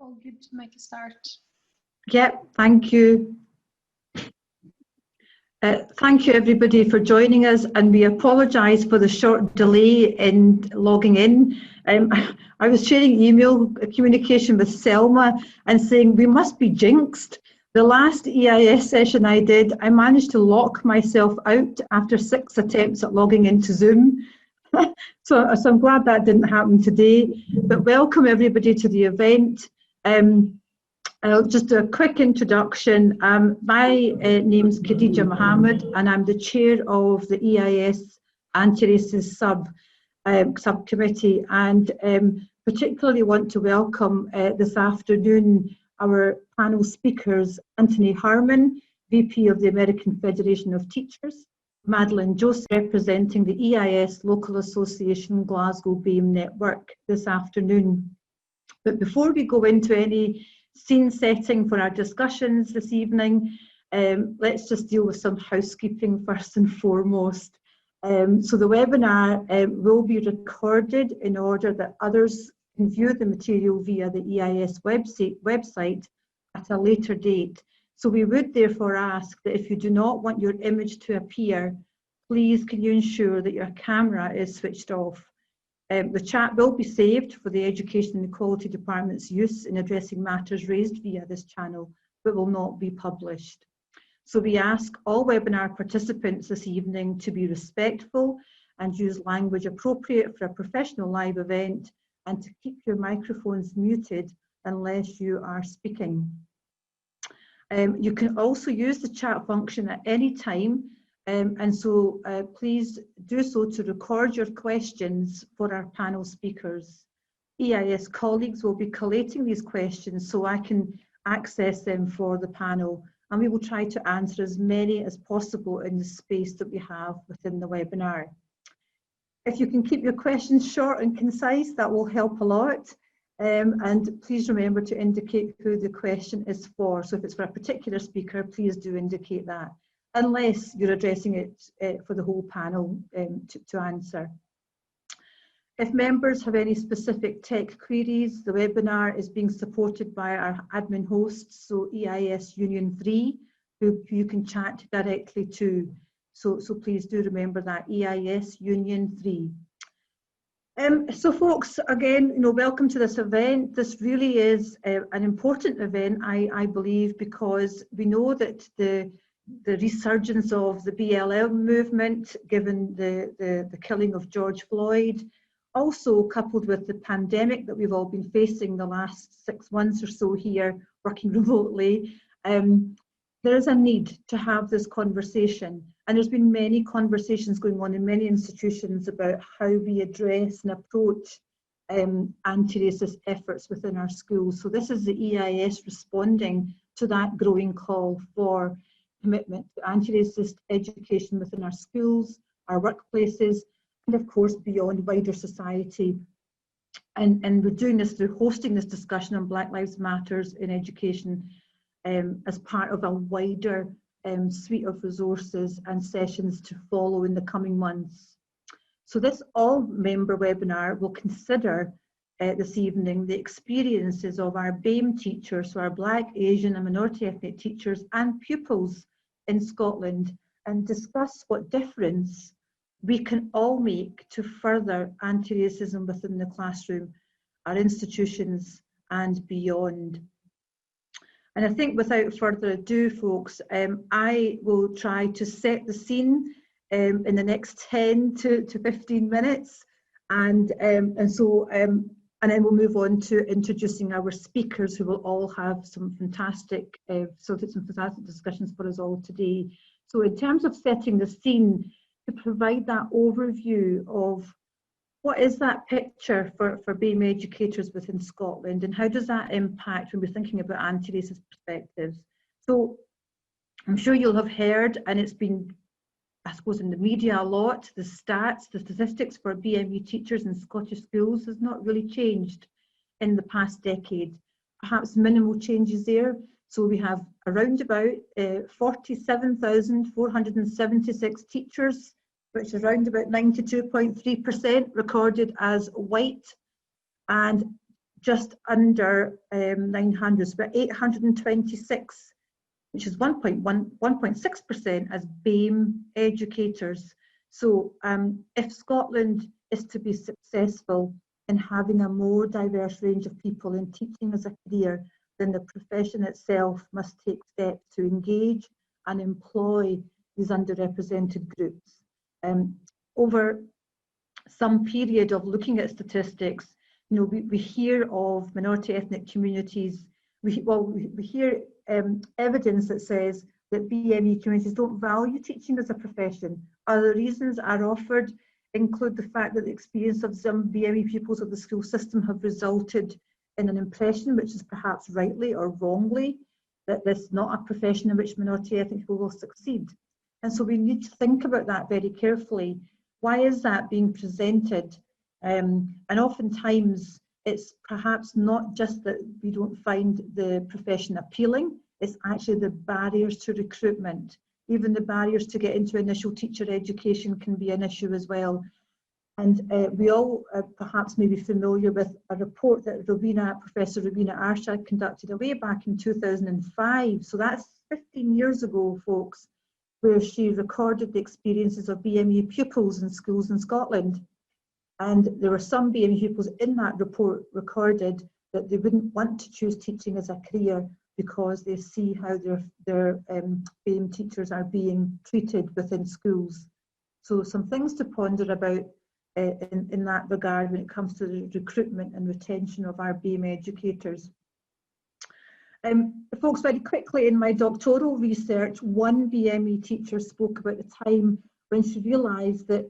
all good to make a start. Yep, thank you. Thank you everybody for joining us, and we apologise for the short delay in logging in. I was sharing email communication with Selma and saying we must be jinxed. The last EIS session I did, I managed to lock myself out after 6 attempts at logging into Zoom. So I'm glad that didn't happen today. But welcome everybody to the event. I'll just do a quick introduction. My name's Khadija Mohammed, and I'm the chair of the EIS Anti-Racist Subcommittee, and particularly want to welcome this afternoon our panel speakers, Anthony Harmon, VP of the American Federation of Teachers, Madeleine Joseph, representing the EIS Local Association Glasgow BAME Network this afternoon. But before we go into any scene setting for our discussions this evening, let's just deal with some housekeeping first and foremost. So the webinar will be recorded in order that others can view the material via the EIS website at a later date. So we would therefore ask that if you do not want your image to appear, please can you ensure that your camera is switched off. The chat will be saved for the Education and Equality Department's use in addressing matters raised via this channel, but will not be published. So we ask all webinar participants this evening to be respectful and use language appropriate for a professional live event, and to keep your microphones muted unless you are speaking. You can also use the chat function at any time, and so please do so to record your questions for our panel speakers. EIS colleagues will be collating these questions so I can access them for the panel, and we will try to answer as many as possible in the space that we have within the webinar. If you can keep your questions short and concise, that will help a lot. And please remember to indicate who the question is for. So if it's for a particular speaker, please do indicate that, unless you're addressing it for the whole panel to answer. If members have any specific tech queries, the webinar is being supported by our admin hosts, so EIS Union 3, who you can chat directly to. So please do remember that, EIS Union 3. So folks, again, welcome to this event. This really is an important event, I believe, because we know that the resurgence of the BLM movement, given the killing of George Floyd, also coupled with the pandemic that we've all been facing the last 6 months or so here, working remotely, there is a need to have this conversation. And there's been many conversations going on in many institutions about how we address and approach anti-racist efforts within our schools. So this is the EIS responding to that growing call for commitment to anti-racist education within our schools, our workplaces, and of course beyond wider society. And we're doing this through hosting this discussion on Black Lives Matters in education as part of a wider suite of resources and sessions to follow in the coming months. So this all-member webinar will consider this evening the experiences of our BAME teachers, so our Black, Asian and minority ethnic teachers and pupils in Scotland, and discuss what difference we can all make to further anti-racism within the classroom, our institutions and beyond. And I think without further ado, folks, I will try to set the scene in the next 10 to 15 minutes. And then we'll move on to introducing our speakers, who will all have some fantastic discussions for us all today. So in terms of setting the scene, to provide that overview of what is that picture for BAME educators within Scotland, and how does that impact when we're thinking about anti-racist perspectives? So I'm sure you'll have heard, and it's been, I suppose, in the media a lot, the statistics for BME teachers in Scottish schools has not really changed in the past decade. Perhaps minimal changes there. So we have around about 47,476 teachers, which is around about 92.3% recorded as white, and just under 900, but 826, which is 1.6% as BAME educators. So if Scotland is to be successful in having a more diverse range of people in teaching as a career, then the profession itself must take steps to engage and employ these underrepresented groups. Over some period of looking at statistics, we hear of minority ethnic communities. We hear evidence that says that BME communities don't value teaching as a profession. Other reasons are offered include the fact that the experience of some BME pupils of the school system have resulted in an impression, which is perhaps rightly or wrongly, that this is not a profession in which minority ethnic people will succeed. And so we need to think about that very carefully. Why is that being presented? And oftentimes it's perhaps not just that we don't find the profession appealing, it's actually the barriers to recruitment. Even the barriers to get into initial teacher education can be an issue as well. And we all perhaps may be familiar with a report that Professor Rowena Arsha conducted way back in 2005. So that's 15 years ago, folks, where she recorded the experiences of BME pupils in schools in Scotland. And there were some BME pupils in that report recorded that they wouldn't want to choose teaching as a career because they see how their BME teachers are being treated within schools. So some things to ponder about in that regard when it comes to the recruitment and retention of our BME educators. Folks, very quickly, in my doctoral research, one BME teacher spoke about the time when she realised that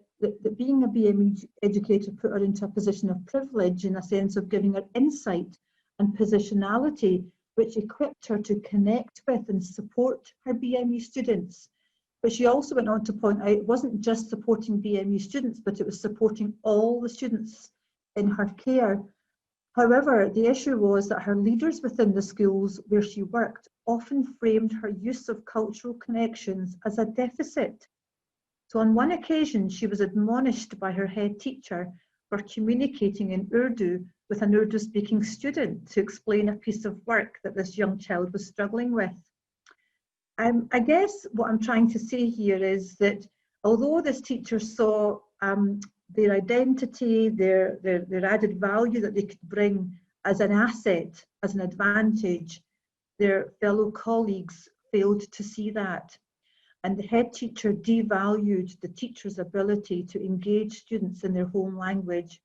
being a BME educator put her into a position of privilege, in a sense of giving her insight and positionality, which equipped her to connect with and support her BME students. But she also went on to point out it wasn't just supporting BME students, but it was supporting all the students in her care. However, the issue was that her leaders within the schools where she worked often framed her use of cultural connections as a deficit. So on one occasion, she was admonished by her head teacher for communicating in Urdu with an Urdu-speaking student to explain a piece of work that this young child was struggling with. I guess what I'm trying to say here is that although this teacher saw their identity, their added value that they could bring as an asset, as an advantage, their fellow colleagues failed to see that. And the head teacher devalued the teacher's ability to engage students in their home language.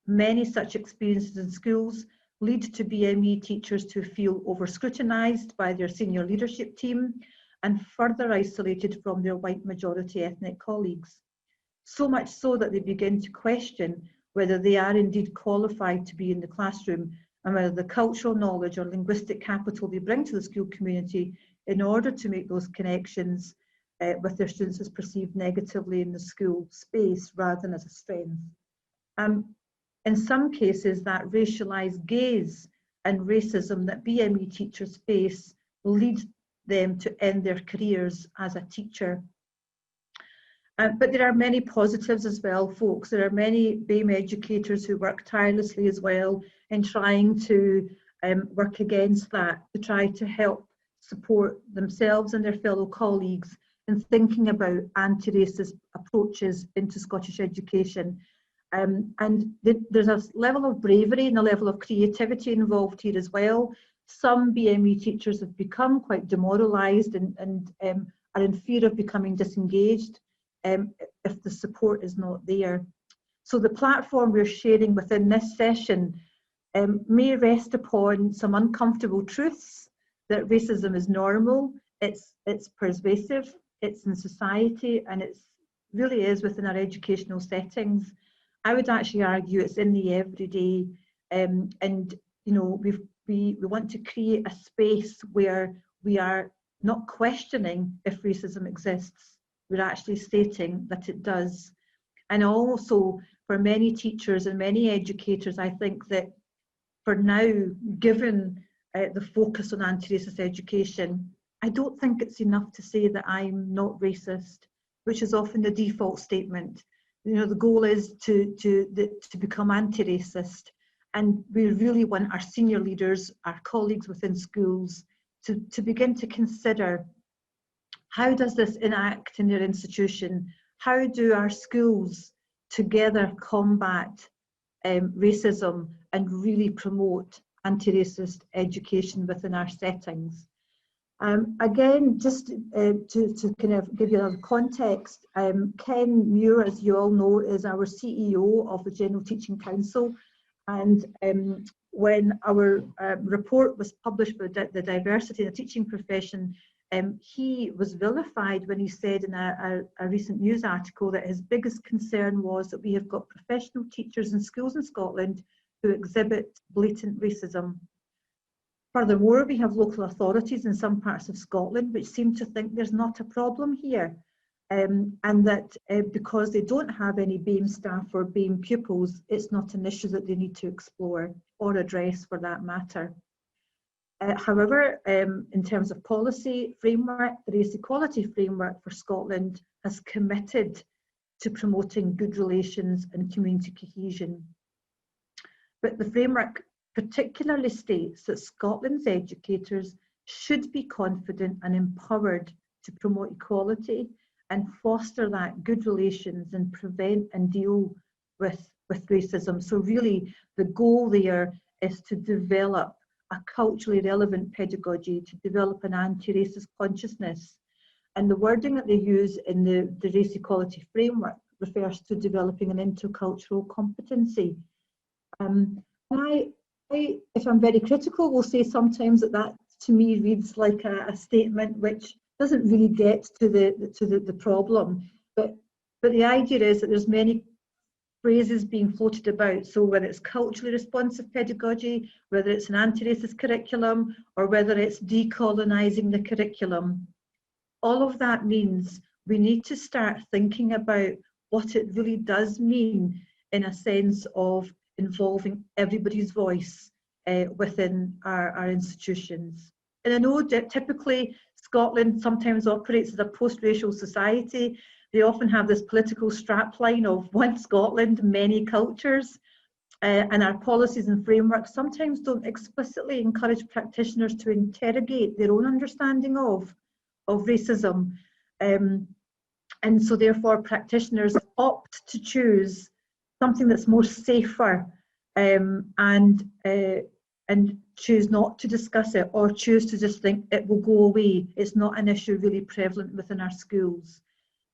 Many such experiences in schools lead to BME teachers to feel over-scrutinised by their senior leadership team and further isolated from their white majority ethnic colleagues. So much so that they begin to question whether they are indeed qualified to be in the classroom and whether the cultural knowledge or linguistic capital they bring to the school community in order to make those connections with their students is perceived negatively in the school space rather than as a strength. In some cases, that racialised gaze and racism that BME teachers face will lead them to end their careers as a teacher. But there are many positives as well, folks. There are many BME educators who work tirelessly as well in trying to work against that, to try to help support themselves and their fellow colleagues in thinking about anti-racist approaches into Scottish education. And there's a level of bravery and a level of creativity involved here as well. Some BME teachers have become quite demoralised and are in fear of becoming disengaged if the support is not there. So the platform we're sharing within this session may rest upon some uncomfortable truths that racism is normal, it's pervasive, it's in society, and it really is within our educational settings. I would actually argue it's in the everyday, and you know, we want to create a space where we are not questioning if racism exists, we're actually stating that it does. And also for many teachers and many educators, I think that for now, given the focus on anti-racist education, I don't think it's enough to say that I'm not racist, which is often the default statement. You know, the goal is to become anti-racist. And we really want our senior leaders, our colleagues within schools, to begin to consider, how does this enact in their institution? How do our schools together combat racism and really promote anti-racist education within our settings? Again, just to kind of give you a context, Ken Muir, as you all know, is our CEO of the General Teaching Council. And when our report was published with the diversity in the teaching profession, he was vilified when he said in a recent news article that his biggest concern was that we have got professional teachers in schools in Scotland who exhibit blatant racism. Furthermore, we have local authorities in some parts of Scotland which seem to think there's not a problem here, and that because they don't have any BAME staff or BAME pupils, it's not an issue that they need to explore or address for that matter. However, in terms of policy framework, the Race Equality Framework for Scotland has committed to promoting good relations and community cohesion. But the framework particularly states that Scotland's educators should be confident and empowered to promote equality and foster that good relations and prevent and deal with racism. So really the goal there is to develop a culturally relevant pedagogy, to develop an anti-racist consciousness. And the wording that they use in the Race Equality Framework refers to developing an intercultural competency. If I'm very critical, will say sometimes that to me reads like a statement which doesn't really get to the problem. But the idea is that there's many phrases being floated about. So whether it's culturally responsive pedagogy, whether it's an anti-racist curriculum, or whether it's decolonizing the curriculum, all of that means we need to start thinking about what it really does mean in a sense of involving everybody's voice within our institutions. And I know that typically Scotland sometimes operates as a post-racial society. They often have this political strapline of one Scotland, many cultures, and our policies and frameworks sometimes don't explicitly encourage practitioners to interrogate their own understanding of racism. And so therefore practitioners opt to choose something that's more safer and choose not to discuss it, or choose to just think it will go away. It's not an issue really prevalent within our schools.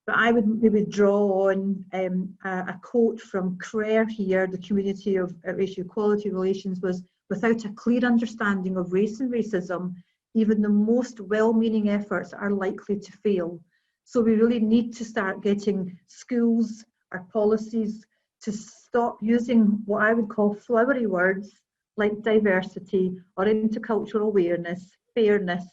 But I would maybe draw on a quote from CRER here, the Community of Racial Equality Relations, was, "Without a clear understanding of race and racism, even the most well-meaning efforts are likely to fail." So we really need to start getting schools, our policies, to stop using what I would call flowery words like diversity or intercultural awareness, fairness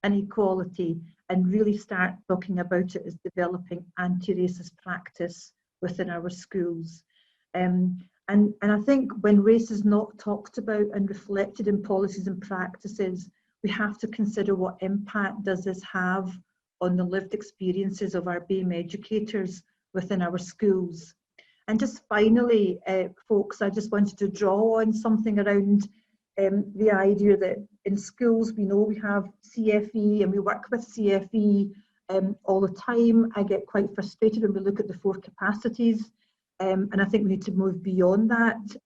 and equality, and really start talking about it as developing anti-racist practice within our schools. And I think when race is not talked about and reflected in policies and practices, we have to consider what impact does this have on the lived experiences of our BAME educators within our schools. And just finally, folks, I just wanted to draw on something around the idea that in schools we know we have CFE and we work with CFE all the time. I get quite frustrated when we look at the 4 capacities, and I think we need to move beyond that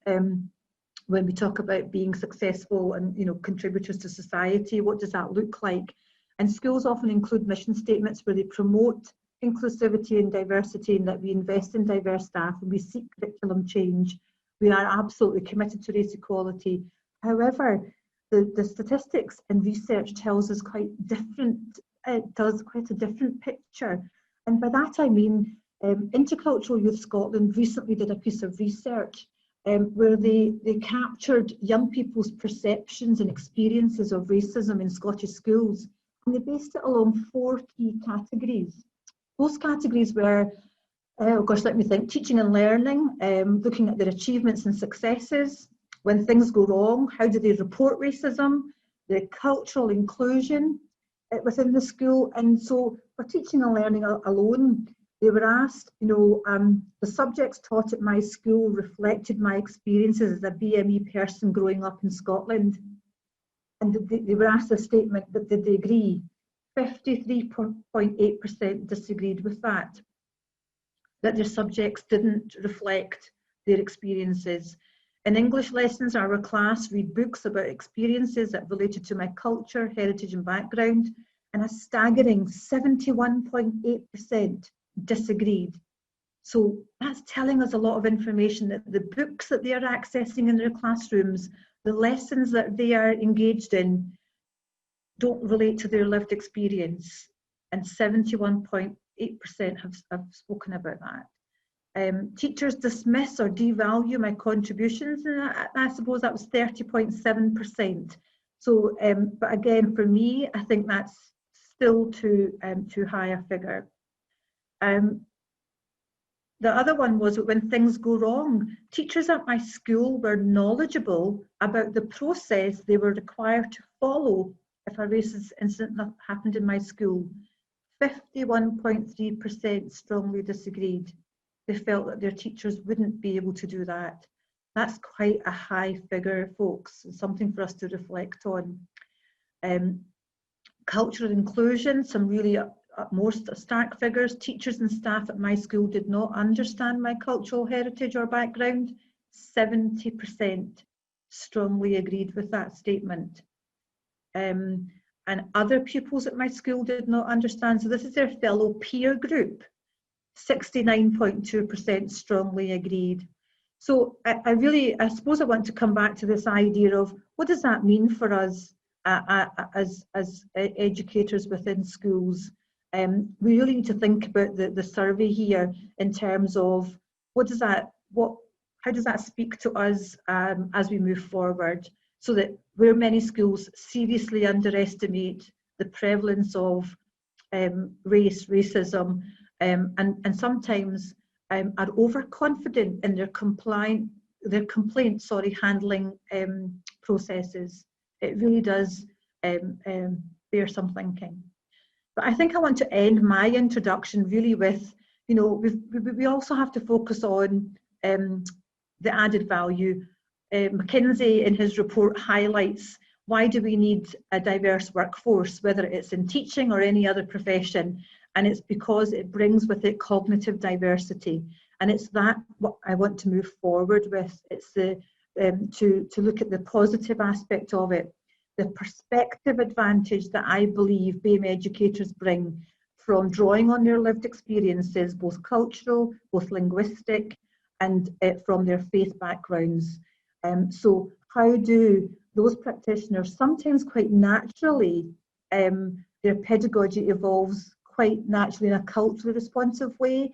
when we talk about being successful and contributors to society. What does that look like? And schools often include mission statements where they promote inclusivity and diversity, and that we invest in diverse staff and we seek curriculum change. We are absolutely committed to race equality. However, the statistics and research tells us quite different. It does quite a different picture, and by that I mean Intercultural Youth Scotland recently did a piece of research where they captured young people's perceptions and experiences of racism in Scottish schools, and they based it along 4 key categories. Those categories were, oh gosh, let me think, teaching and learning, looking at their achievements and successes. When things go wrong, how do they report racism? The cultural inclusion within the school. And so for teaching and learning alone, They were asked, the subjects taught at my school reflected my experiences as a BME person growing up in Scotland. And they were asked a statement that did they agree. 53.8% disagreed with that their subjects didn't reflect their experiences. In English lessons, our class read books about experiences that related to my culture, heritage and background, and a staggering 71.8% disagreed. So that's telling us a lot of information that the books that they are accessing in their classrooms, the lessons that they are engaged in, don't relate to their lived experience. And 71.8% have spoken about that. Teachers dismiss or devalue my contributions, and I suppose that was 30.7%. So, but again, for me, I think that's still too high a figure. The other one was when things go wrong. Teachers at my school were knowledgeable about the process they were required to follow if a racist incident happened in my school. 51.3% strongly disagreed. They felt that their teachers wouldn't be able to do that. That's quite a high figure, folks, and something for us to reflect on. Cultural inclusion, some really more stark figures. Teachers and staff at my school did not understand my cultural heritage or background. 70% strongly agreed with that statement. And other pupils at my school did not understand. So this is their fellow peer group. 69.2% strongly agreed. So I suppose I want to come back to this idea of what does that mean for us as educators within schools. We really need to think about the survey here in terms of how does that speak to us as we move forward, so that where many schools seriously underestimate the prevalence of racism, and sometimes are overconfident in their complaint handling processes. It really does bear some thinking. But I think I want to end my introduction really with, we also have to focus on the added value. McKinsey in his report highlights why do we need a diverse workforce, whether it's in teaching or any other profession. And it's because it brings with it cognitive diversity. And it's that what I want to move forward with. It's the to look at the positive aspect of it, the perspective advantage that I believe BAME educators bring from drawing on their lived experiences, both cultural, both linguistic, and from their faith backgrounds. So how do those practitioners, sometimes quite naturally, their pedagogy evolves quite naturally in a culturally responsive way.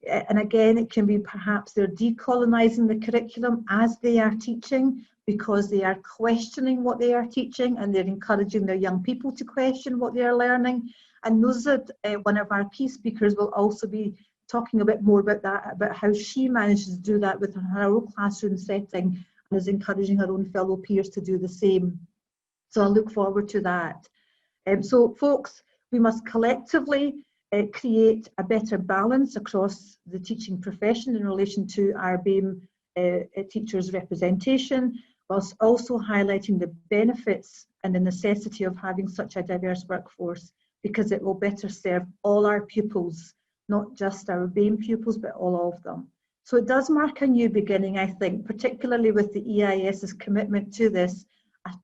And again, it can be perhaps they're decolonizing the curriculum as they are teaching, because they are questioning what they are teaching and they're encouraging their young people to question what they are learning. And Nuzad, one of our key speakers, will also be talking a bit more about that, about how she manages to do that within her own classroom setting and is encouraging her own fellow peers to do the same. So I look forward to that. So folks, we must collectively create a better balance across the teaching profession in relation to our BAME teachers' representation, whilst also highlighting the benefits and the necessity of having such a diverse workforce, because it will better serve all our pupils, not just our BAME pupils, but all of them. So it does mark a new beginning, I think, particularly with the EIS's commitment to this,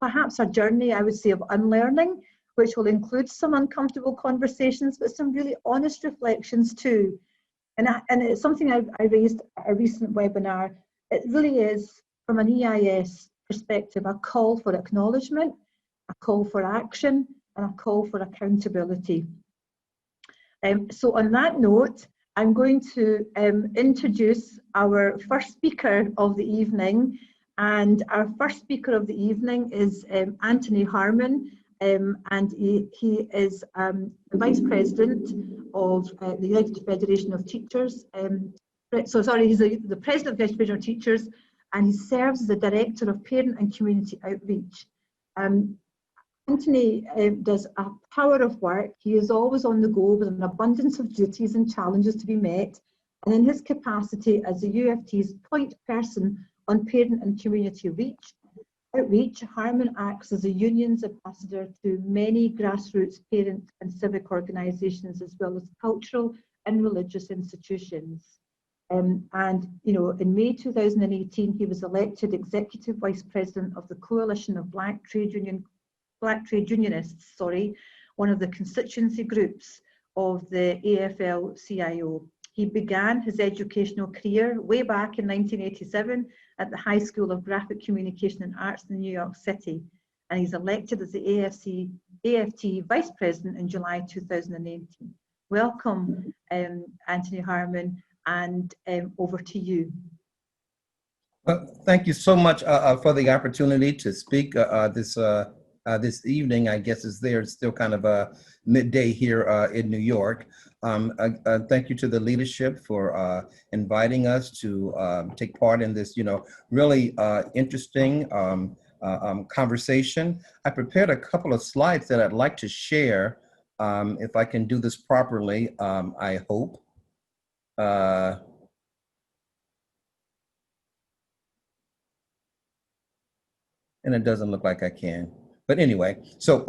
perhaps a journey, I would say, of unlearning, which will include some uncomfortable conversations, but some really honest reflections too. And it's something I raised at a recent webinar. It really is, from an EIS perspective, a call for acknowledgement, a call for action, and a call for accountability. So on that note, I'm going to introduce our first speaker of the evening. And our first speaker of the evening is Anthony Harmon. And he is the Vice President of the United Federation of Teachers. He's the President of the United Federation of Teachers, and he serves as the Director of Parent and Community Outreach. Anthony does a power of work. He is always on the go with an abundance of duties and challenges to be met. And in his capacity as the UFT's point person on parent and community outreach, Harmon acts as a union's ambassador to many grassroots parent and civic organisations, as well as cultural and religious institutions. And in May 2018, he was elected Executive Vice President of the Coalition of Black Trade Unionists, one of the constituency groups of the AFL-CIO. He began his educational career way back in 1987 at the High School of Graphic Communication and Arts in New York City, and he's elected as the AFT Vice President in July 2018. Welcome, Anthony Harmon, and over to you. Thank you so much for the opportunity to speak this evening. I guess it's still kind of midday here in New York. Thank you to the leadership for inviting us to take part in this, really interesting conversation. I prepared a couple of slides that I'd like to share. If I can do this properly, I hope. And it doesn't look like I can. But anyway, so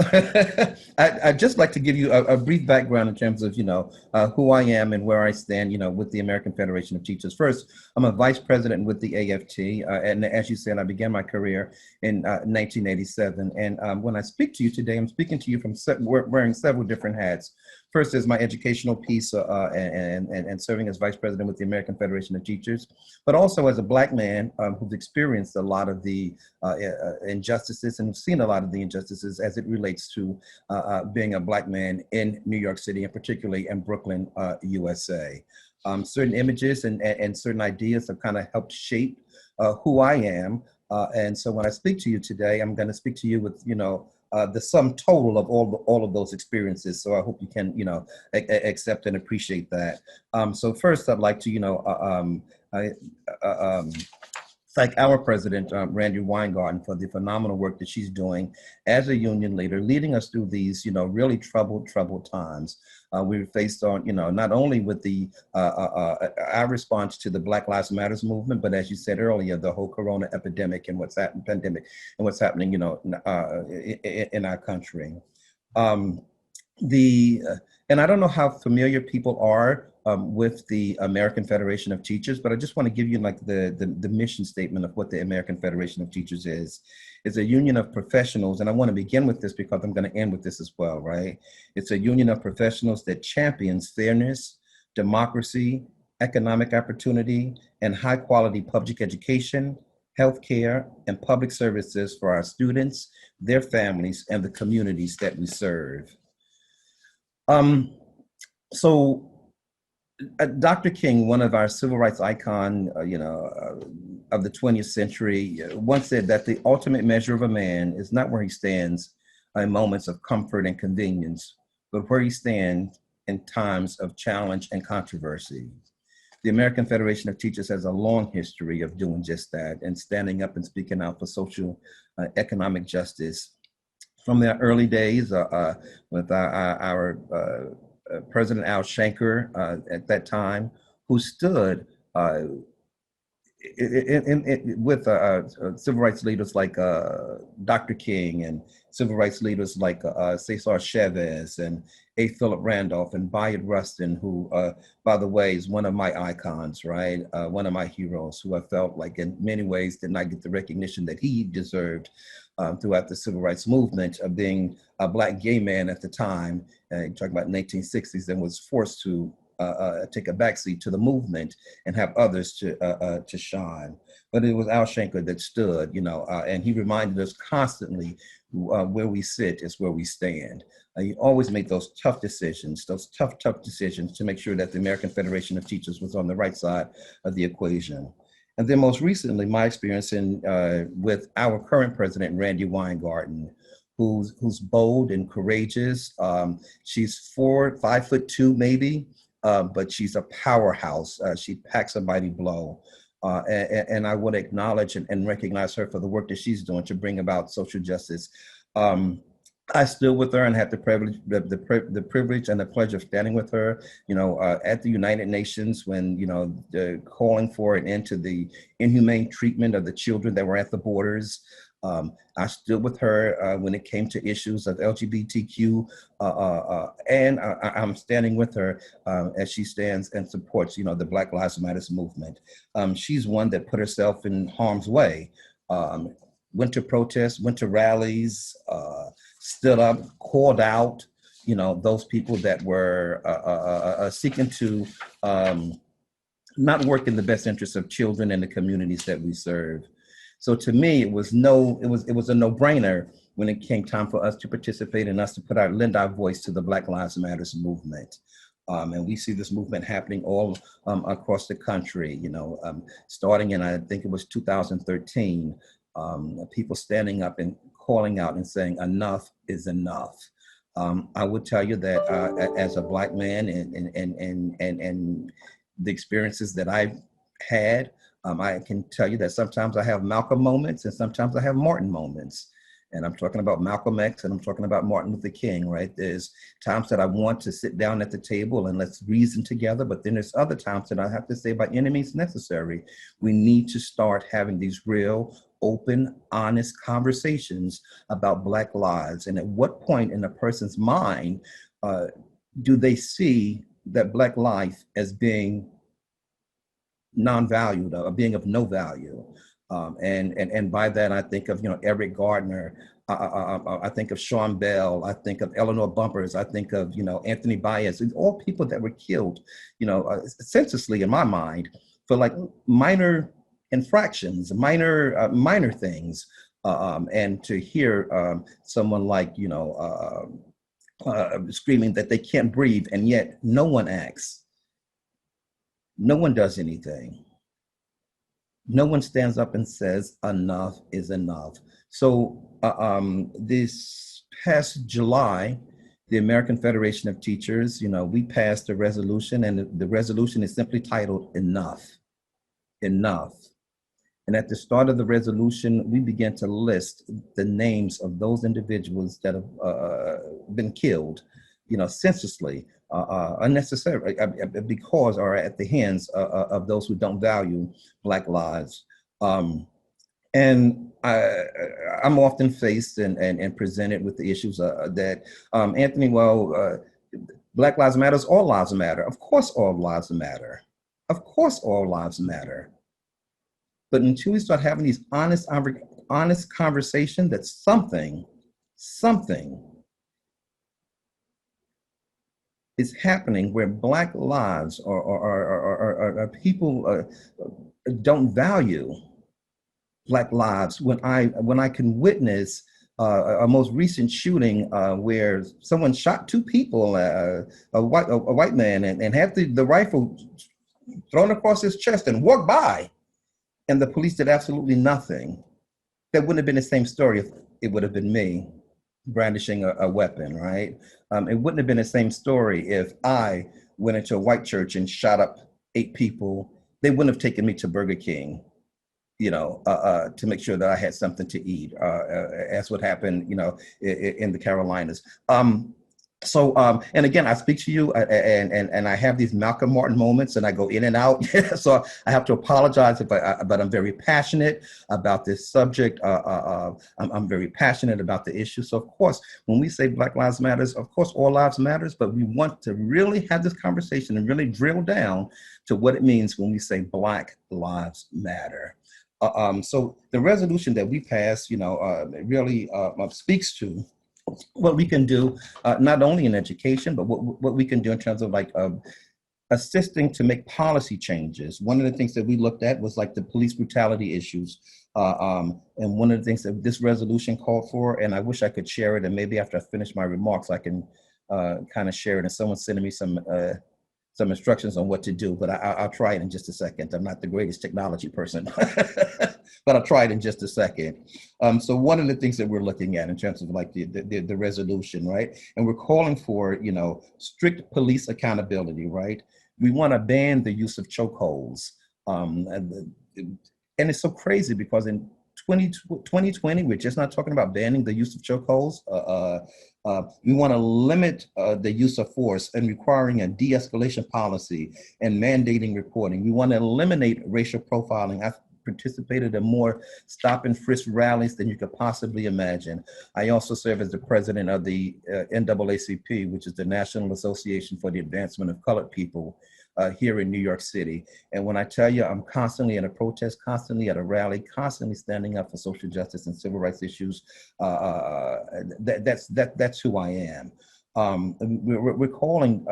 I'd just like to give you a brief background in terms of, who I am and where I stand, with the American Federation of Teachers. First, I'm a vice president with the AFT. And as you said, I began my career in 1987. And when I speak to you today, I'm speaking to you from wearing several different hats. First is my educational piece and serving as vice president with the American Federation of Teachers, but also as a Black man who's experienced a lot of the injustices and seen a lot of the injustices as it relates to being a Black man in New York City, and particularly in Brooklyn, USA. Certain images and certain ideas have kind of helped shape who I am. And so when I speak to you today, I'm going to speak to you with, the sum total of all of those experiences. So I hope you can, accept and appreciate that. So first, I'd like to, thank our president, Randi Weingarten, for the phenomenal work that she's doing as a union leader, leading us through these, really troubled times. We were faced on, not only with the our response to the Black Lives Matters movement, but as you said earlier, the whole Corona epidemic and what's happening, in our country. And I don't know how familiar people are with the American Federation of Teachers, but I just want to give you the mission statement of what the American Federation of Teachers is. It's a union of professionals, and I want to begin with this because I'm going to end with this as well, right? It's a union of professionals that champions fairness, democracy, economic opportunity, and high quality public education, healthcare, and public services for our students, their families, and the communities that we serve. So Dr. King, one of our civil rights icon, of the 20th century, once said that the ultimate measure of a man is not where he stands in moments of comfort and convenience, but where he stands in times of challenge and controversy. The American Federation of Teachers has a long history of doing just that and standing up and speaking out for social, economic justice. From their early days with our President Al Shanker at that time, who stood with civil rights leaders like Dr. King and civil rights leaders like Cesar Chavez and A. Philip Randolph and Bayard Rustin, who, by the way, is one of my icons, right? One of my heroes, who I felt like in many ways did not get the recognition that he deserved throughout the civil rights movement, of being a Black gay man at the time, talking about 1960s, and was forced to take a backseat to the movement and have others to shine. But it was Al Shanker that stood, and he reminded us constantly, where we sit is where we stand. He always made those tough decisions, those tough decisions to make sure that the American Federation of Teachers was on the right side of the equation. And then most recently, my experience with our current president, Randi Weingarten, who's bold and courageous. She's 5'2" maybe, but she's a powerhouse. She packs a mighty blow. And I want to acknowledge and recognize her for the work that she's doing to bring about social justice. I stood with her and had the privilege, the privilege and the pleasure of standing with her, at the United Nations when, calling for an end to the inhumane treatment of the children that were at the borders. I stood with her when it came to issues of LGBTQ, and I'm standing with her as she stands and supports, the Black Lives Matter movement. She's one that put herself in harm's way. Went to protests, went to rallies, stood up, called out, those people that were seeking to not work in the best interests of children and the communities that we serve. So to me, it was a no-brainer when it came time for us to participate and us to lend our voice to the Black Lives Matter movement. And we see this movement happening all across the country, starting in, I think it was 2013, people standing up and calling out and saying enough is enough. I would tell you that as a Black man and the experiences that I've had, I can tell you that sometimes I have Malcolm moments and sometimes I have Martin moments. And I'm talking about Malcolm X and I'm talking about Martin Luther King, right? There's times that I want to sit down at the table and let's reason together, but then there's other times that I have to say by any means necessary, we need to start having these real, open, honest conversations about Black lives. And at what point in a person's mind do they see that Black life as being non-valued or being of no value? And by that, I think of, Eric Gardner, I think of Sean Bell, I think of Eleanor Bumpurs, I think of, Anthony Baez, all people that were killed, senselessly in my mind for like minor infractions, minor things. And to hear someone like, screaming that they can't breathe, and yet no one acts. No one does anything. No one stands up and says enough is enough. So this past July, the American Federation of Teachers, we passed a resolution, and the resolution is simply titled Enough, Enough. And at the start of the resolution, we began to list the names of those individuals that have been killed, senselessly, unnecessarily, because or at the hands of those who don't value Black lives. And I'm often faced and presented with the issues that, Anthony, Black Lives Matter, all lives matter. Of course, all lives matter. Of course, all lives matter. But until we start having these honest conversation, that something is happening where Black lives or people don't value Black lives. When I can witness a most recent shooting where someone shot two people, a white man, and had the rifle thrown across his chest and walked by, and the police did absolutely nothing. That wouldn't have been the same story if it would have been me brandishing a weapon, right? It wouldn't have been the same story if I went into a white church and shot up 8 people. They wouldn't have taken me to Burger King, to make sure that I had something to eat, as what happened, in the Carolinas. And again, I speak to you and I have these Malcolm Martin moments and I go in and out. So I have to apologize, but I'm very passionate about this subject. I'm very passionate about the issue. So of course, when we say Black Lives Matters, of course, all lives matters, but we want to really have this conversation and really drill down to what it means when we say Black Lives Matter. So the resolution that we passed, really speaks to what we can do, not only in education, but what we can do in terms of like assisting to make policy changes. One of the things that we looked at was like the police brutality issues. And one of the things that this resolution called for, and I wish I could share it, and maybe after I finish my remarks, I can kind of share it, and someone's sending me some instructions on what to do, but I'll try it in just a second. I'm not the greatest technology person, but I'll try it in just a second. So one of the things that we're looking at in terms of like the resolution, right? And we're calling for, strict police accountability, right? We want to ban the use of chokeholds. And it's so crazy because in 2020, we're just not talking about banning the use of chokeholds. We want to limit the use of force and requiring a de-escalation policy and mandating reporting. We want to eliminate racial profiling. I've participated in more stop and frisk rallies than you could possibly imagine. I also serve as the president of the NAACP, which is the National Association for the Advancement of Colored People, here in New York City. And when I tell you I'm constantly at a protest, constantly at a rally, constantly standing up for social justice and civil rights issues, that's who I am. We're calling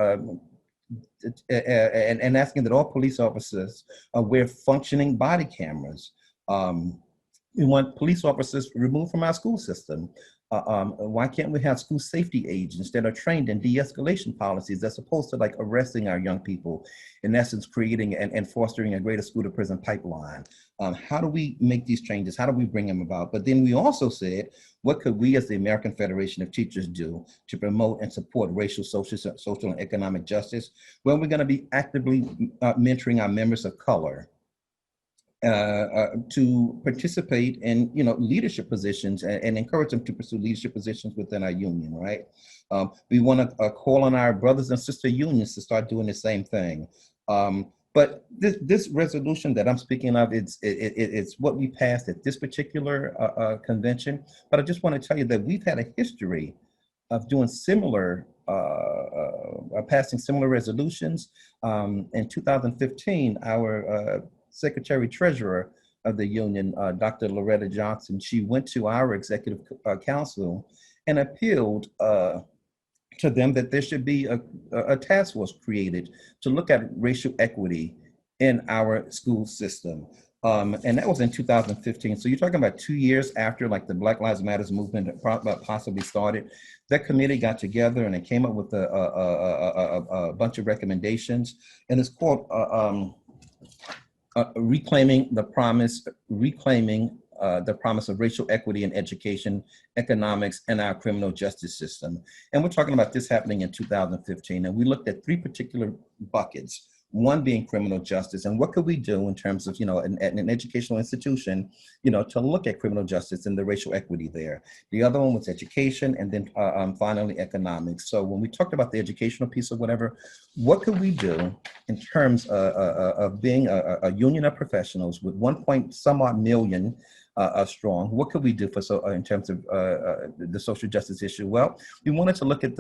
and asking that all police officers wear functioning body cameras. We want police officers removed from our school system. Why can't we have school safety agents that are trained in de-escalation policies as opposed to like arresting our young people, in essence, creating and fostering a greater school to prison pipeline? How do we make these changes? How do we bring them about? But then we also said, what could we as the American Federation of Teachers do to promote and support racial, social and economic justice? Well, we're gonna be actively mentoring our members of color to participate in, leadership positions and encourage them to pursue leadership positions within our union, right? We want to call on our brothers and sister unions to start doing the same thing. But this resolution that I'm speaking of, it's what we passed at this particular convention. But I just want to tell you that we've had a history of doing similar, passing similar resolutions. In 2015, our Secretary Treasurer of the union, Dr. Loretta Johnson, she went to our executive council and appealed to them that there should be a task force created to look at racial equity in our school system. And that was in 2015. So you're talking about 2 years after like the Black Lives Matter movement possibly started. That committee got together and it came up with a bunch of recommendations, and it's called reclaiming the promise of racial equity in education, economics, and our criminal justice system. And we're talking about this happening in 2015. And we looked at 3 particular buckets, one being criminal justice. And what could we do in terms of, an educational institution, to look at criminal justice and the racial equity there. The other one was education, and then finally economics. So when we talked about the educational piece or whatever, what could we do in terms of being a union of professionals with 1 million strong? What could we do in terms of the social justice issue? Well, we wanted to look at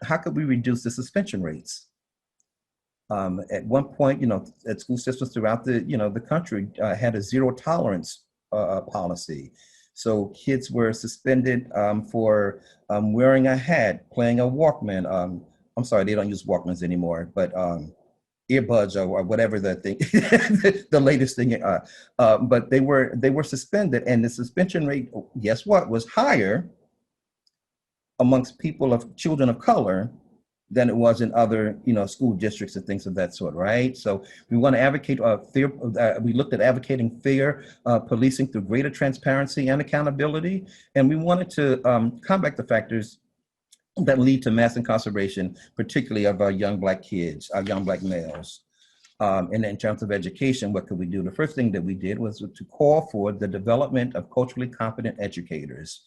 how could we reduce the suspension rates? At one point, at school systems throughout the country had a zero tolerance policy. So kids were suspended for wearing a hat, playing a Walkman. I'm sorry, they don't use Walkmans anymore, but earbuds or whatever the thing, the latest thing. But they were suspended, and the suspension rate, guess what, was higher amongst children of color than it was in other, school districts and things of that sort, right? So we want to advocate fair. We looked at advocating fair policing through greater transparency and accountability, and we wanted to combat the factors that lead to mass incarceration, particularly of our young Black kids, our young Black males. And in terms of education, what could we do? The first thing that we did was to call for the development of culturally competent educators.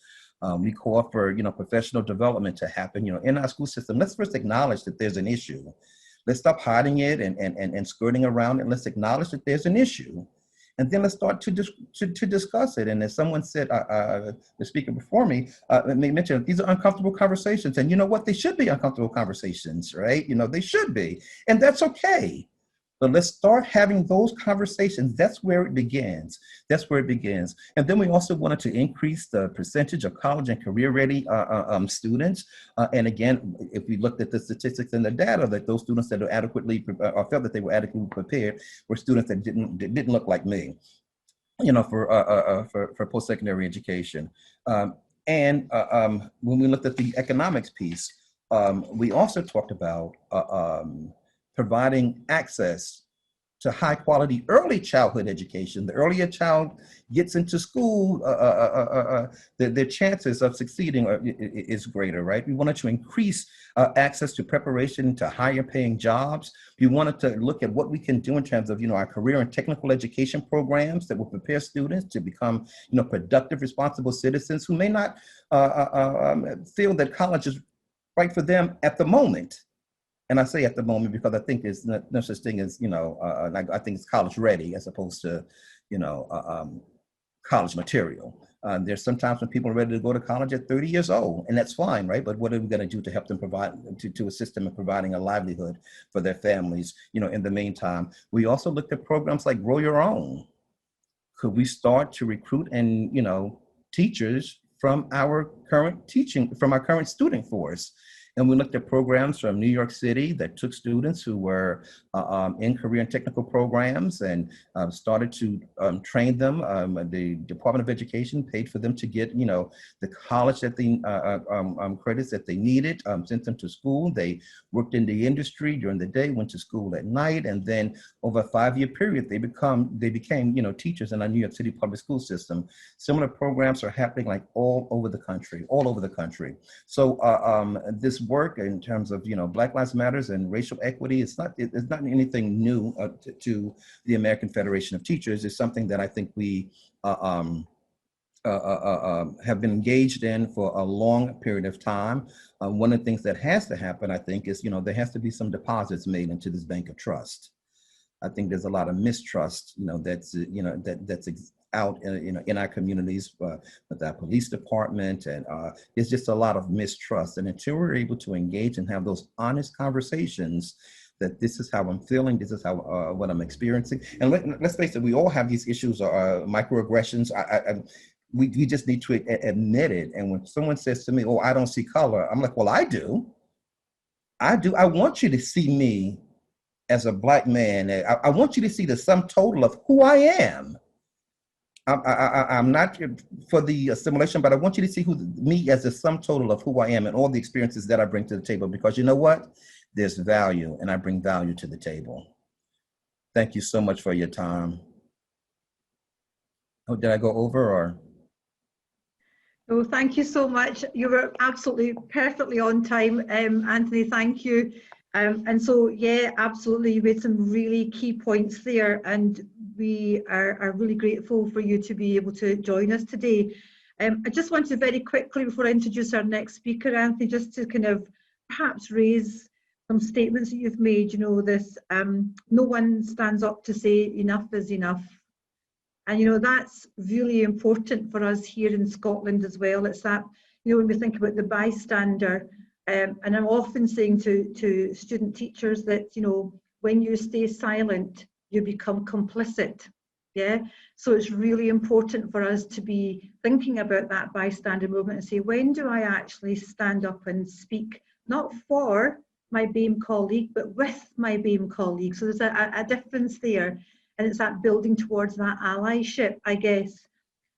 We call for, professional development to happen, in our school system. Let's first acknowledge that there's an issue. Let's stop hiding it and skirting around it. Let's acknowledge that there's an issue. And then let's start to discuss it. And as someone said, the speaker before me, mentioned these are uncomfortable conversations. And you know what? They should be uncomfortable conversations, right? They should be. And that's okay. But let's start having those conversations. That's where it begins. That's where it begins. And then we also wanted to increase the percentage of college and career-ready students. And again, if we looked at the statistics and the data, that those students that are adequately or felt that they were adequately prepared were students that didn't look like me, for post-secondary education. And when we looked at the economics piece, we also talked about providing access to high quality early childhood education. The earlier a child gets into school, their chances of succeeding is greater, right? We wanted to increase access to preparation to higher paying jobs. We wanted to look at what we can do in terms of, our career and technical education programs that will prepare students to become, productive, responsible citizens who may not feel that college is right for them at the moment. And I say at the moment because I think there's no such thing as, I think it's college ready as opposed to, college material. There's sometimes when people are ready to go to college at 30 years old, and that's fine, right? But what are we going to do to help them provide, to assist them in providing a livelihood for their families, in the meantime? We also looked at programs like Grow Your Own. Could we start to recruit and, teachers from our current student force? And we looked at programs from New York City that took students who were in career and technical programs and started to train them. The Department of Education paid for them to get, the college that they credits that they needed, sent them to school. They worked in the industry during the day, went to school at night, and then over a 5-year period, they became, teachers in our New York City public school system. Similar programs are happening like all over the country. So this work in terms of Black Lives Matters and racial equity, it's not anything new to the American Federation of Teachers. It's something that I think we have been engaged in for a long period of time. One of the things that has to happen, I think, is there has to be some deposits made into this bank of trust. I think there's a lot of mistrust, that's out in our communities with our police department, and it's just a lot of mistrust. And until we're able to engage and have those honest conversations, that this is how I'm feeling, this is how what I'm experiencing. And let's face it, we all have these issues, microaggressions. We just need to admit it. And when someone says to me, "Oh, I don't see color," I'm like, "Well, I do. I want you to see me as a Black man. I want you to see the sum total of who I am. I'm not for the assimilation, but I want you to see me as the sum total of who I am and all the experiences that I bring to the table, because you know what? There's value, and I bring value to the table." Thank you so much for your time. Oh, did I go over or? Oh, thank you so much. You were absolutely perfectly on time, Anthony. Thank you. And so, yeah, absolutely, you made some really key points there, and we are really grateful for you to be able to join us today. I just want to very quickly, before I introduce our next speaker, Anthony, just to kind of perhaps raise some statements that you've made. This, no one stands up to say enough is enough. And that's really important for us here in Scotland as well. It's that, when we think about the bystander, and I'm often saying to student teachers that, when you stay silent, you become complicit. Yeah. So it's really important for us to be thinking about that bystander movement and say, when do I actually stand up and speak, not for my BAME colleague, but with my BAME colleague? So there's a difference there. And it's that building towards that allyship, I guess.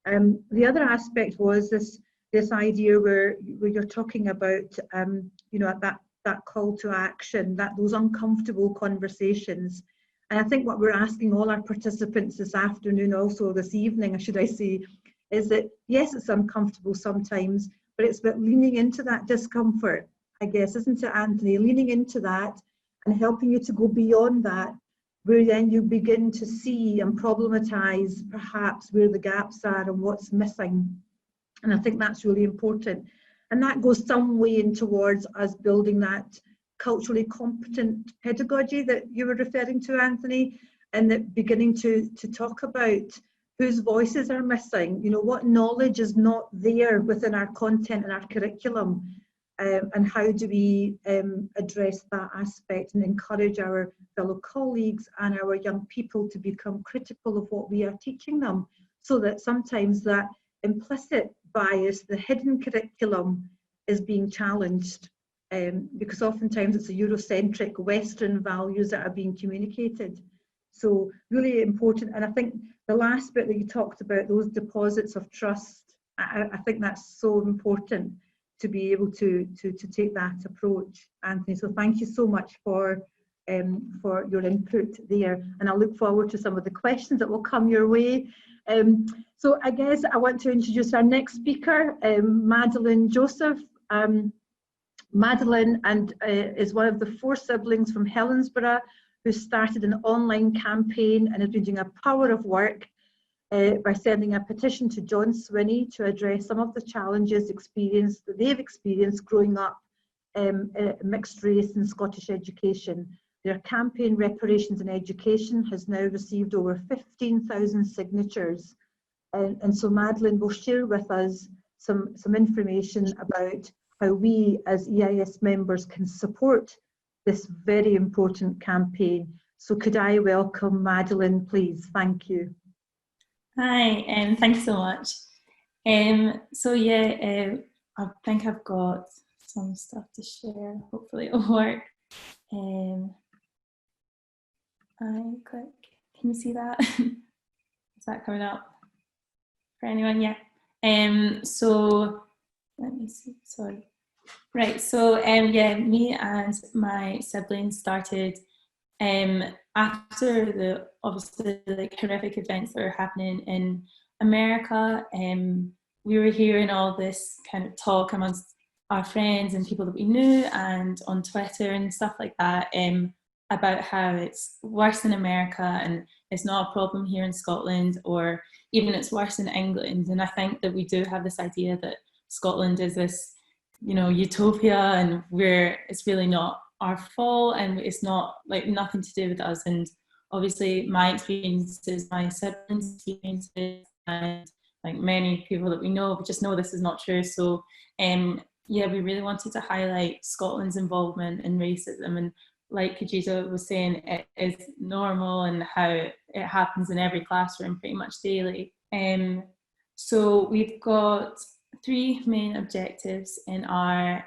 The other aspect was this idea where you're talking about, that call to action, those uncomfortable conversations. And I think what we're asking all our participants this afternoon, also this evening, should I say, is that yes, it's uncomfortable sometimes, but it's about leaning into that discomfort, I guess, isn't it, Anthony? Leaning into that and helping you to go beyond that, where then you begin to see and problematize perhaps where the gaps are and what's missing. And I think that's really important. And that goes some way in towards us building that culturally competent pedagogy that you were referring to, Anthony, and that beginning to talk about whose voices are missing, what knowledge is not there within our content and our curriculum, and how do we address that aspect and encourage our fellow colleagues and our young people to become critical of what we are teaching them, so that sometimes that implicit bias, the hidden curriculum, is being challenged, because oftentimes it's a Eurocentric Western values that are being communicated. So really important. And I think the last bit that you talked about, those deposits of trust, I think that's so important to be able to take that approach, Anthony. So thank you so much for for your input there, and I look forward to some of the questions that will come your way. So I guess I want to introduce our next speaker, Madeleine Joseph. Madeleine is one of the 4 siblings from Helensburgh who started an online campaign and has been doing a power of work by sending a petition to John Swinney to address some of the challenges that they've experienced growing up mixed race in Scottish education. Their campaign, Reparations in Education, has now received over 15,000 signatures. And so Madeleine will share with us some information about how we as EIS members can support this very important campaign. So could I welcome Madeleine, please? Thank you. Hi, thank you so much. So yeah, I think I've got some stuff to share. Hopefully it'll work. I click. Can you see that? Is that coming up for anyone? Yeah. So let me see. Sorry. Right. So yeah, me and my siblings started after the obviously like horrific events that were happening in America. We were hearing all this kind of talk amongst our friends and people that we knew and on Twitter and stuff like that about how it's worse in America and it's not a problem here in Scotland, or even it's worse in England. And I think that we do have this idea that Scotland is this, you know, utopia, and it's really not our fault, and it's not like nothing to do with us. And obviously my experiences, my siblings' experiences, and like many people that we know, we just know this is not true. So yeah, we really wanted to highlight Scotland's involvement in racism, and like Khadija was saying, it is normal and how it happens in every classroom pretty much daily. So we've got 3 main objectives in our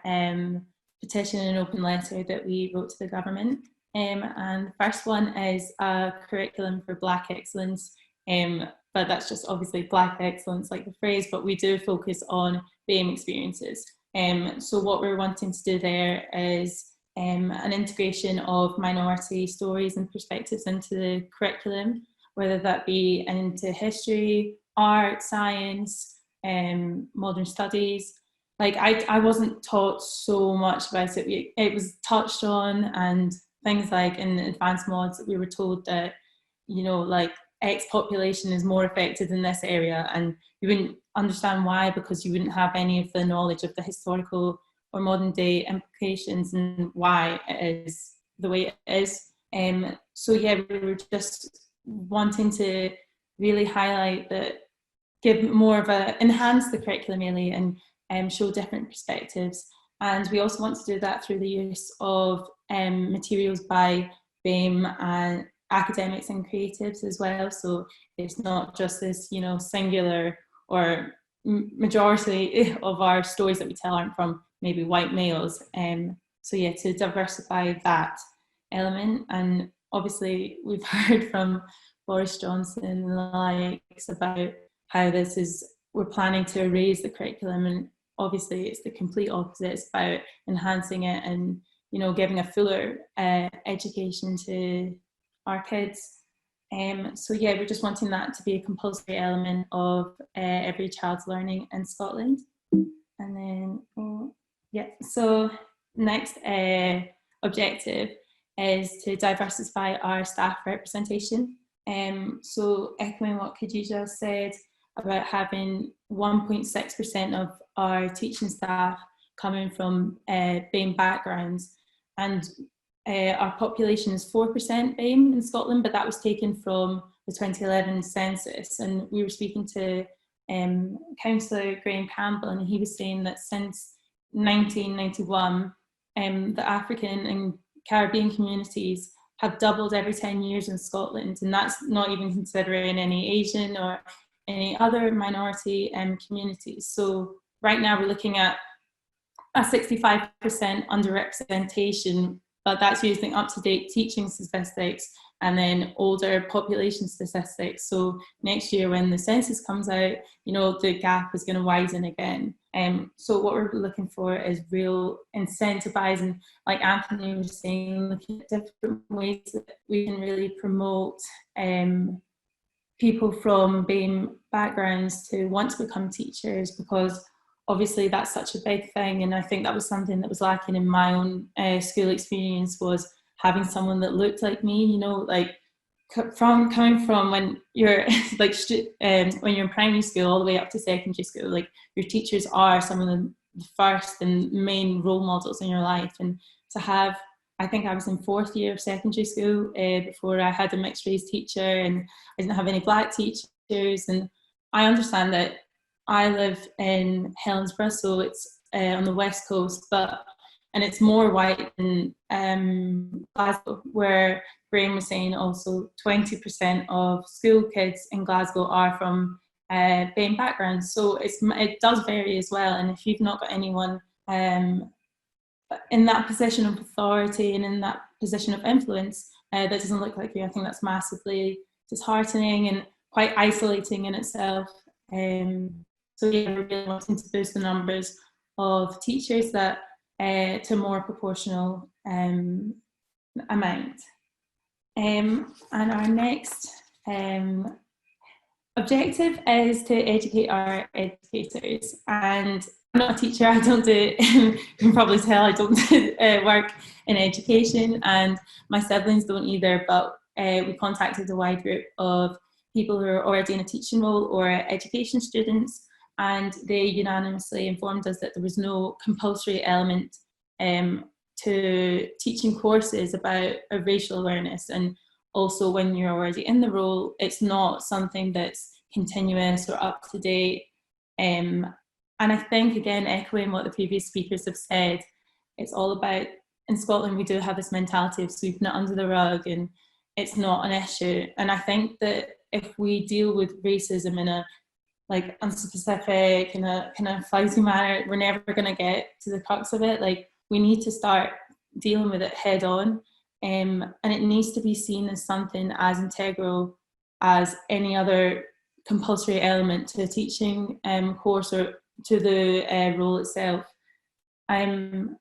petition and open letter that we wrote to the government. And the first one is a curriculum for Black excellence, but that's just obviously Black excellence like the phrase, but we do focus on BAME experiences. So what we're wanting to do there is an integration of minority stories and perspectives into the curriculum, whether that be into history, art, science, modern studies. Like I wasn't taught so much about it. It was touched on, and things like in advanced mods that we were told that, you know, like X population is more affected in this area, and you wouldn't understand why, because you wouldn't have any of the knowledge of the historical or modern day implications and why it is the way it is. So yeah, we were just wanting to really highlight that, give more of enhance the curriculum really, and show different perspectives. And we also want to do that through the use of materials by BAME and academics and creatives as well. So it's not just this, you know, singular, or majority of our stories that we tell aren't from maybe white males. So yeah, to diversify that element. And obviously we've heard from Boris Johnson and the likes about how we're planning to erase the curriculum, and obviously it's the complete opposite. It's about enhancing it and, you know, giving a fuller education to our kids. So yeah, we're just wanting that to be a compulsory element of every child's learning in Scotland. And then, yeah, so next objective is to diversify our staff representation. So echoing what Khadija said about having 1.6% of our teaching staff coming from BAME backgrounds, and our population is 4% BAME in Scotland, but that was taken from the 2011 census. And we were speaking to Councillor Graham Campbell, and he was saying that since 1991, the African and Caribbean communities have doubled every 10 years in Scotland, and that's not even considering any Asian or any other minority communities. So right now we're looking at a 65% underrepresentation, but that's using up-to-date teaching statistics and then older population statistics. So next year when the census comes out, you know, the gap is going to widen again. So what we're looking for is real incentivizing, like Anthony was saying, looking at different ways that we can really promote people from BAME backgrounds to want to become teachers, because obviously that's such a big thing. And I think that was something that was lacking in my own school experience, was having someone that looked like me, you know, like coming from when you're like when you're in primary school all the way up to secondary school, like your teachers are some of the first and main role models in your life. And to have, I think I was in 4th year of secondary school before I had a mixed race teacher, and I didn't have any black teachers. And I understand that I live in Helensburgh, so it's on the west coast, and it's more white than Glasgow, where Graham was saying also 20% of school kids in Glasgow are from BAME backgrounds. So it does vary as well. And if you've not got anyone in that position of authority and in that position of influence that doesn't look like you, I think that's massively disheartening and quite isolating in itself. So yeah, we're really wanting to boost the numbers of teachers that to a more proportional amount. And our next objective is to educate our educators. And I'm not a teacher, I don't do, you can probably tell I don't work in education, and my siblings don't either, but we contacted a wide group of people who are already in a teaching role or education students, and they unanimously informed us that there was no compulsory element to teaching courses about racial awareness. And also when you're already in the role, it's not something that's continuous or up to date. And I think, again, echoing what the previous speakers have said, it's all about, in Scotland we do have this mentality of sweeping it under the rug and it's not an issue. And I think that if we deal with racism in a like unspecific, in a kind of flighty manner, we're never going to get to the crux of it. Like, we need to start dealing with it head on, and it needs to be seen as something as integral as any other compulsory element to a teaching course or to the role itself. And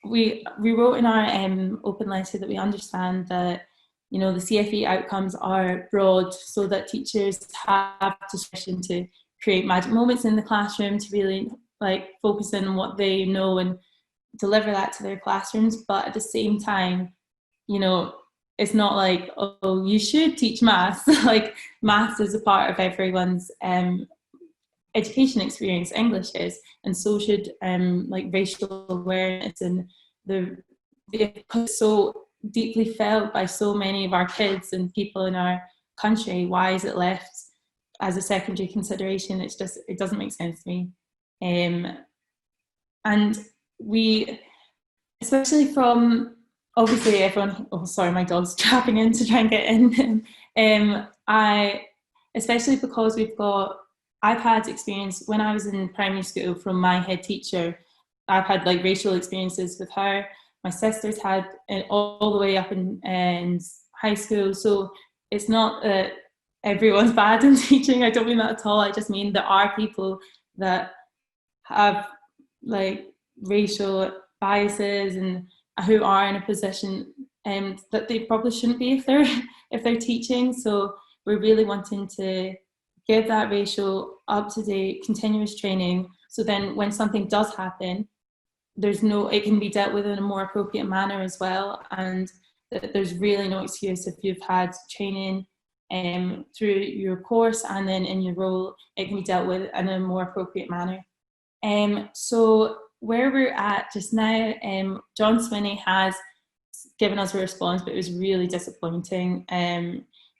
we wrote in our open letter that we understand that, you know, the CFE outcomes are broad, so that teachers have discretion to create magic moments in the classroom, to really like focus in on what they know and deliver that to their classrooms. But at the same time, you know, it's not like, oh, you should teach maths. Like, maths is a part of everyone's education experience, English is, and so should like racial awareness, and it's so deeply felt by so many of our kids and people in our country. Why is it left as a secondary consideration? It's just, it doesn't make sense to me. And we, especially from, obviously everyone, oh sorry, my dog's trapping in to try and get in. Especially because I've had experience when I was in primary school from my head teacher. I've had like racial experiences with her. My sister's had it all the way up in high school. So it's not that everyone's bad in teaching. I don't mean that at all. I just mean there are people that have like racial biases and who are in a position that they probably shouldn't be if they're teaching. So we're really wanting to give that racial up-to-date continuous training, so then when something does happen, it can be dealt with in a more appropriate manner as well, and there's really no excuse if you've had training through your course and then in your role, it can be dealt with in a more appropriate manner. So where we're at just now, John Swinney has given us a response, but it was really disappointing.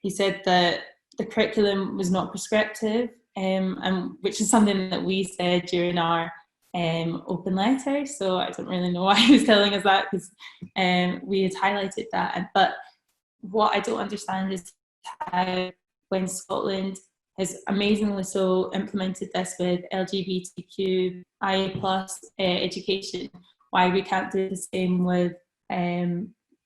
He said that the curriculum was not prescriptive, and which is something that we said during our open letter. So I don't really know why he was telling us that, because we had highlighted that. But what I don't understand is how, when Scotland has amazingly so implemented this with LGBTQIA+ education, why we can't do the same with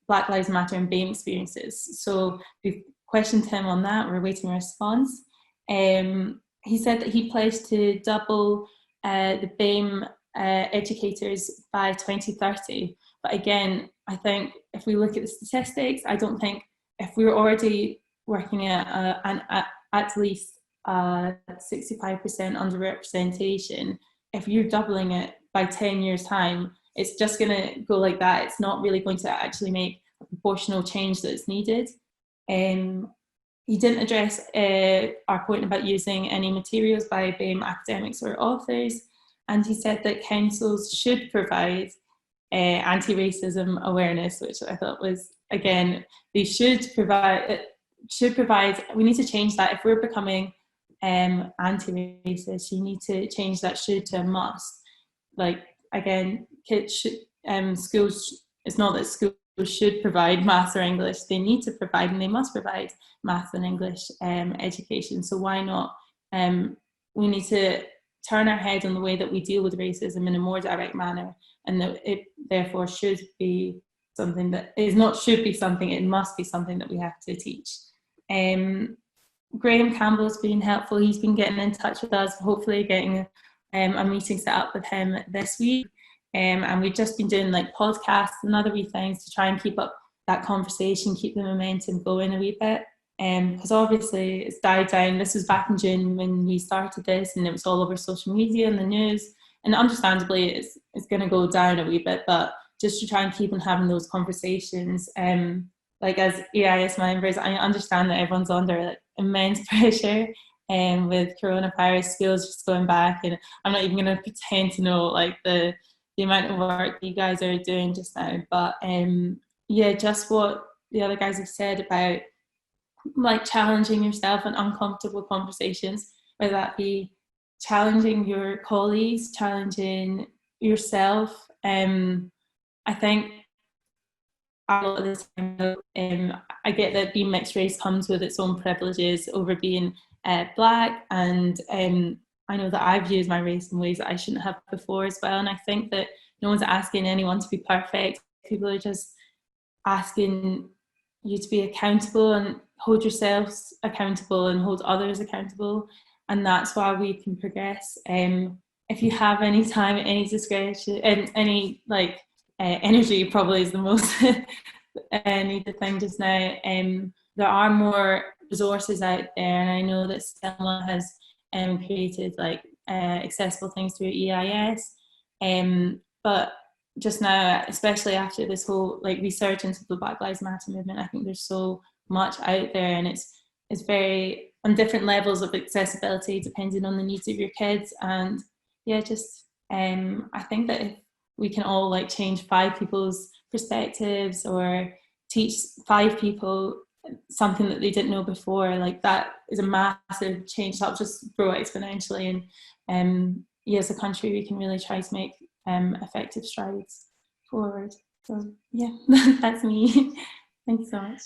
Black Lives Matter and BAME experiences. So we've questioned him on that. We're waiting a response. He said that he pledged to double the BAME educators by 2030. But again, I think if we look at the statistics, I don't think if we're already working at least 65% underrepresentation, if you're doubling it by 10 years time, it's just going to go like that. It's not really going to actually make a proportional change that's needed. He didn't address our point about using any materials by BAME academics or authors, and he said that councils should provide anti-racism awareness, which I thought was, again, they should provide, we need to change that. If we're becoming anti-racist, you need to change that should to a must. Like, again, kids should, schools, it's not that schools should provide maths or English, they need to provide, and they must provide maths and English education. So why not? We need to turn our head on the way that we deal with racism in a more direct manner, and that it therefore should be something that is not should be something, it must be something that we have to teach. Graham Campbell's been helpful. He's been getting in touch with us, hopefully getting a meeting set up with him this week. And we've just been doing like podcasts and other wee things to try and keep up that conversation, keep the momentum going a wee bit. Because obviously it's died down. This was back in June when we started this, and it was all over social media and the news. And understandably, it's going to go down a wee bit, but just to try and keep on having those conversations. Like as EIS members, I understand that everyone's under like immense pressure. With coronavirus, schools just going back, and I'm not even going to pretend to know like the amount of work you guys are doing just now. But yeah, just what the other guys have said about like challenging yourself in uncomfortable conversations, whether that be challenging your colleagues, challenging yourself. I think a lot of the time, I get that being mixed race comes with its own privileges over being Black, and I know that I've used my race in ways that I shouldn't have before as well. And I think that no one's asking anyone to be perfect. People are just asking you to be accountable and hold yourselves accountable and hold others accountable. And that's why we can progress. If you have any time, any discretion, and any like energy, probably is the most needed thing just now. There are more resources out there, and I know that Selma has created like accessible things through EIS. But just now, especially after this whole like resurgence of the Black Lives Matter movement, I think there's so much out there, and it's very on different levels of accessibility depending on the needs of your kids. And yeah, just I think that if we can all like change 5 people's perspectives or teach 5 people something that they didn't know before, like that is a massive change that'll just grow exponentially. And yeah, as a country we can really try to make effective strides forward. So yeah, that's me. Thank you so much.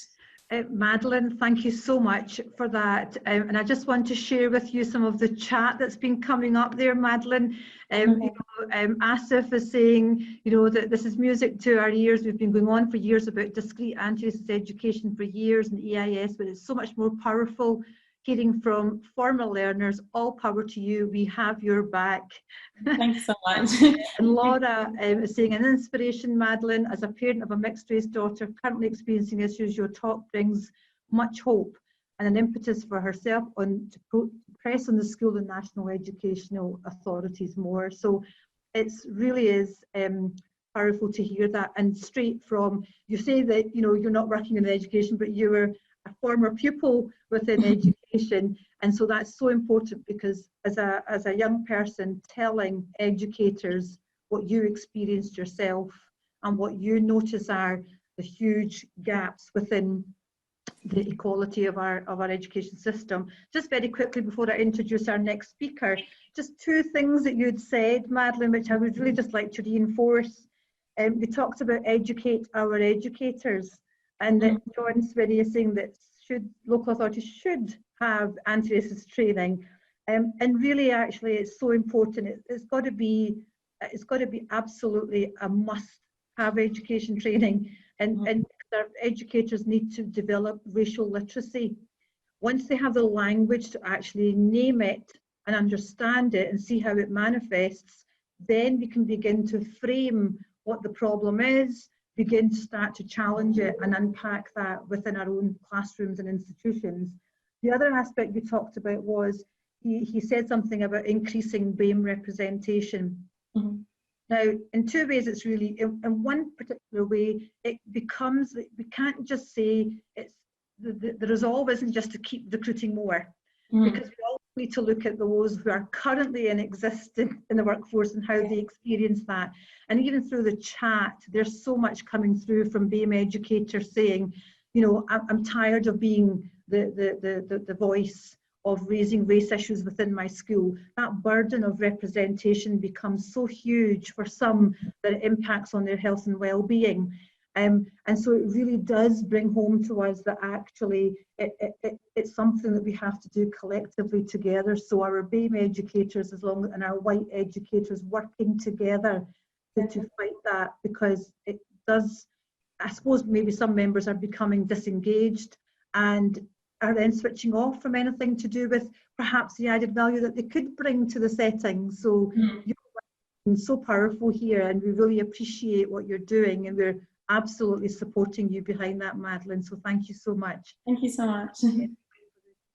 Madeleine, thank you so much for that. And I just want to share with you some of the chat that's been coming up there, Madeleine. Asif is saying, that this is music to our ears. We've been going on for years about discrete anti-racist education for years and EIS, but it's so much more powerful hearing from former learners. All power to you. We have your back. Thanks so much. And Laura is saying, an inspiration, Madeleine, as a parent of a mixed race daughter currently experiencing issues, your talk brings much hope and an impetus for herself to press on the school and national educational authorities more. So it really is powerful to hear that. And straight from, you say that you're not working in education, but you were a former pupil within education, and so that's so important, because as a young person, telling educators what you experienced yourself and what you notice are the huge gaps within the equality of our education system. Just very quickly before I introduce our next speaker, just 2 things that you'd said, Madeleine, which I would really just like to reinforce. We talked about educate our educators, and that John Swinney is saying that local authorities should have anti-racist training, and really, actually, it's so important. It's got to be absolutely a must-have education training, and our educators need to develop racial literacy. Once they have the language to actually name it and understand it and see how it manifests, then we can begin to frame what the problem is, begin to start to challenge it and unpack that within our own classrooms and institutions. The other aspect we talked about was, he said something about increasing BAME representation. Mm-hmm. Now, in two ways, it's really, in one particular way, it becomes, we can't just say it's, the resolve isn't just to keep recruiting more, because we all need to look at those who are currently in existence in the workforce and how they experience that. And even through the chat, there's so much coming through from BAME educators saying, you know, I'm tired of being the voice of raising race issues within my school. That burden of representation becomes so huge for some that it impacts on their health and well-being. And so it really does bring home to us that actually it's something that we have to do collectively together. So our BAME educators, and our white educators working together to fight that, because it does, I suppose maybe some members are becoming disengaged and are then switching off from anything to do with perhaps the added value that they could bring to the setting. So you're so powerful here, and we really appreciate what you're doing, and we're absolutely supporting you behind that, Madeleine. So thank you so much. Thank you so much.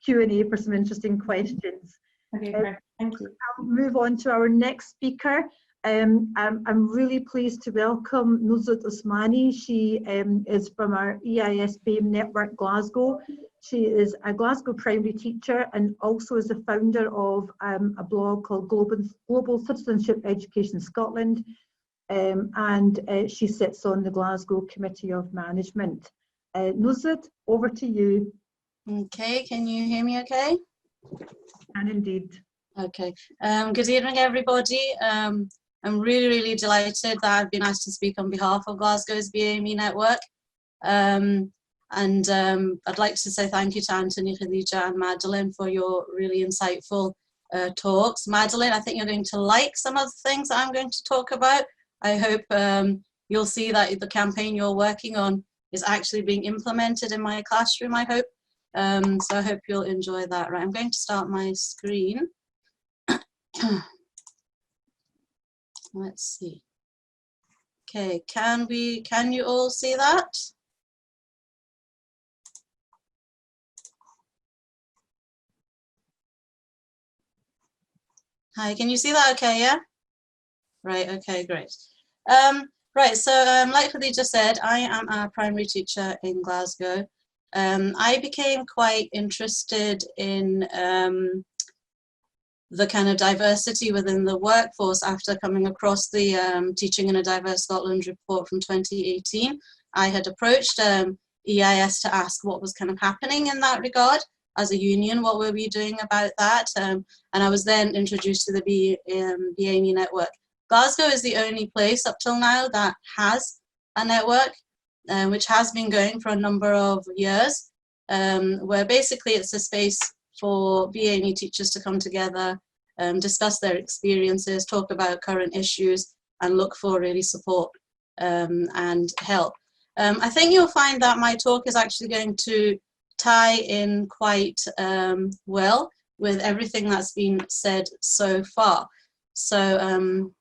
Q&A for some interesting questions. Okay, perfect. Thank you. I'll move on to our next speaker. I'm really pleased to welcome Nusrat Osmani. She is from our EIS BAME Network Glasgow. She is a Glasgow primary teacher and also is the founder of a blog called Global Citizenship Education Scotland. And she sits on the Glasgow Committee of Management. Nusrat, over to you. Okay, can you hear me okay? And indeed. Okay, good evening everybody. I'm really delighted that I've been asked to speak on behalf of Glasgow's BAME network. I'd like to say thank you to Anthony, Khadija and Madeleine for your really insightful talks. Madeleine, I think you're going to like some of the things that I'm going to talk about. I hope you'll see that the campaign you're working on is actually being implemented in my classroom, I hope. So I hope you'll enjoy that. Right, I'm going to start my screen. Let's see. Okay, can you all see that? Hi, can you see that okay, yeah? Right, okay, great. Right, so like Khadija said, I am a primary teacher in Glasgow. I became quite interested in the kind of diversity within the workforce after coming across the Teaching in a Diverse Scotland report from 2018. I had approached EIS to ask what was kind of happening in that regard. As a union, what were we doing about that? And I was then introduced to the BAME network. Glasgow is the only place up till now that has a network, which has been going for a number of years, where basically it's a space for BAME teachers to come together, discuss their experiences, talk about current issues, and look for really support and help. I think you'll find that my talk is actually going to tie in quite well with everything that's been said so far. So,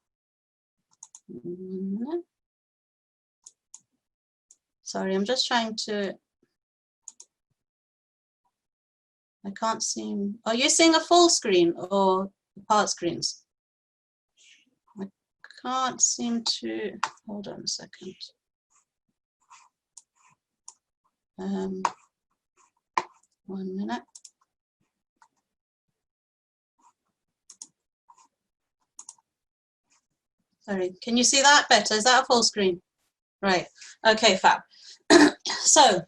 sorry, I'm just trying to, I can't seem, are you seeing a full screen or part screens? I can't seem to, hold on a second. One minute. Sorry, can you see that better? Is that a full screen? Right, okay, fab. So,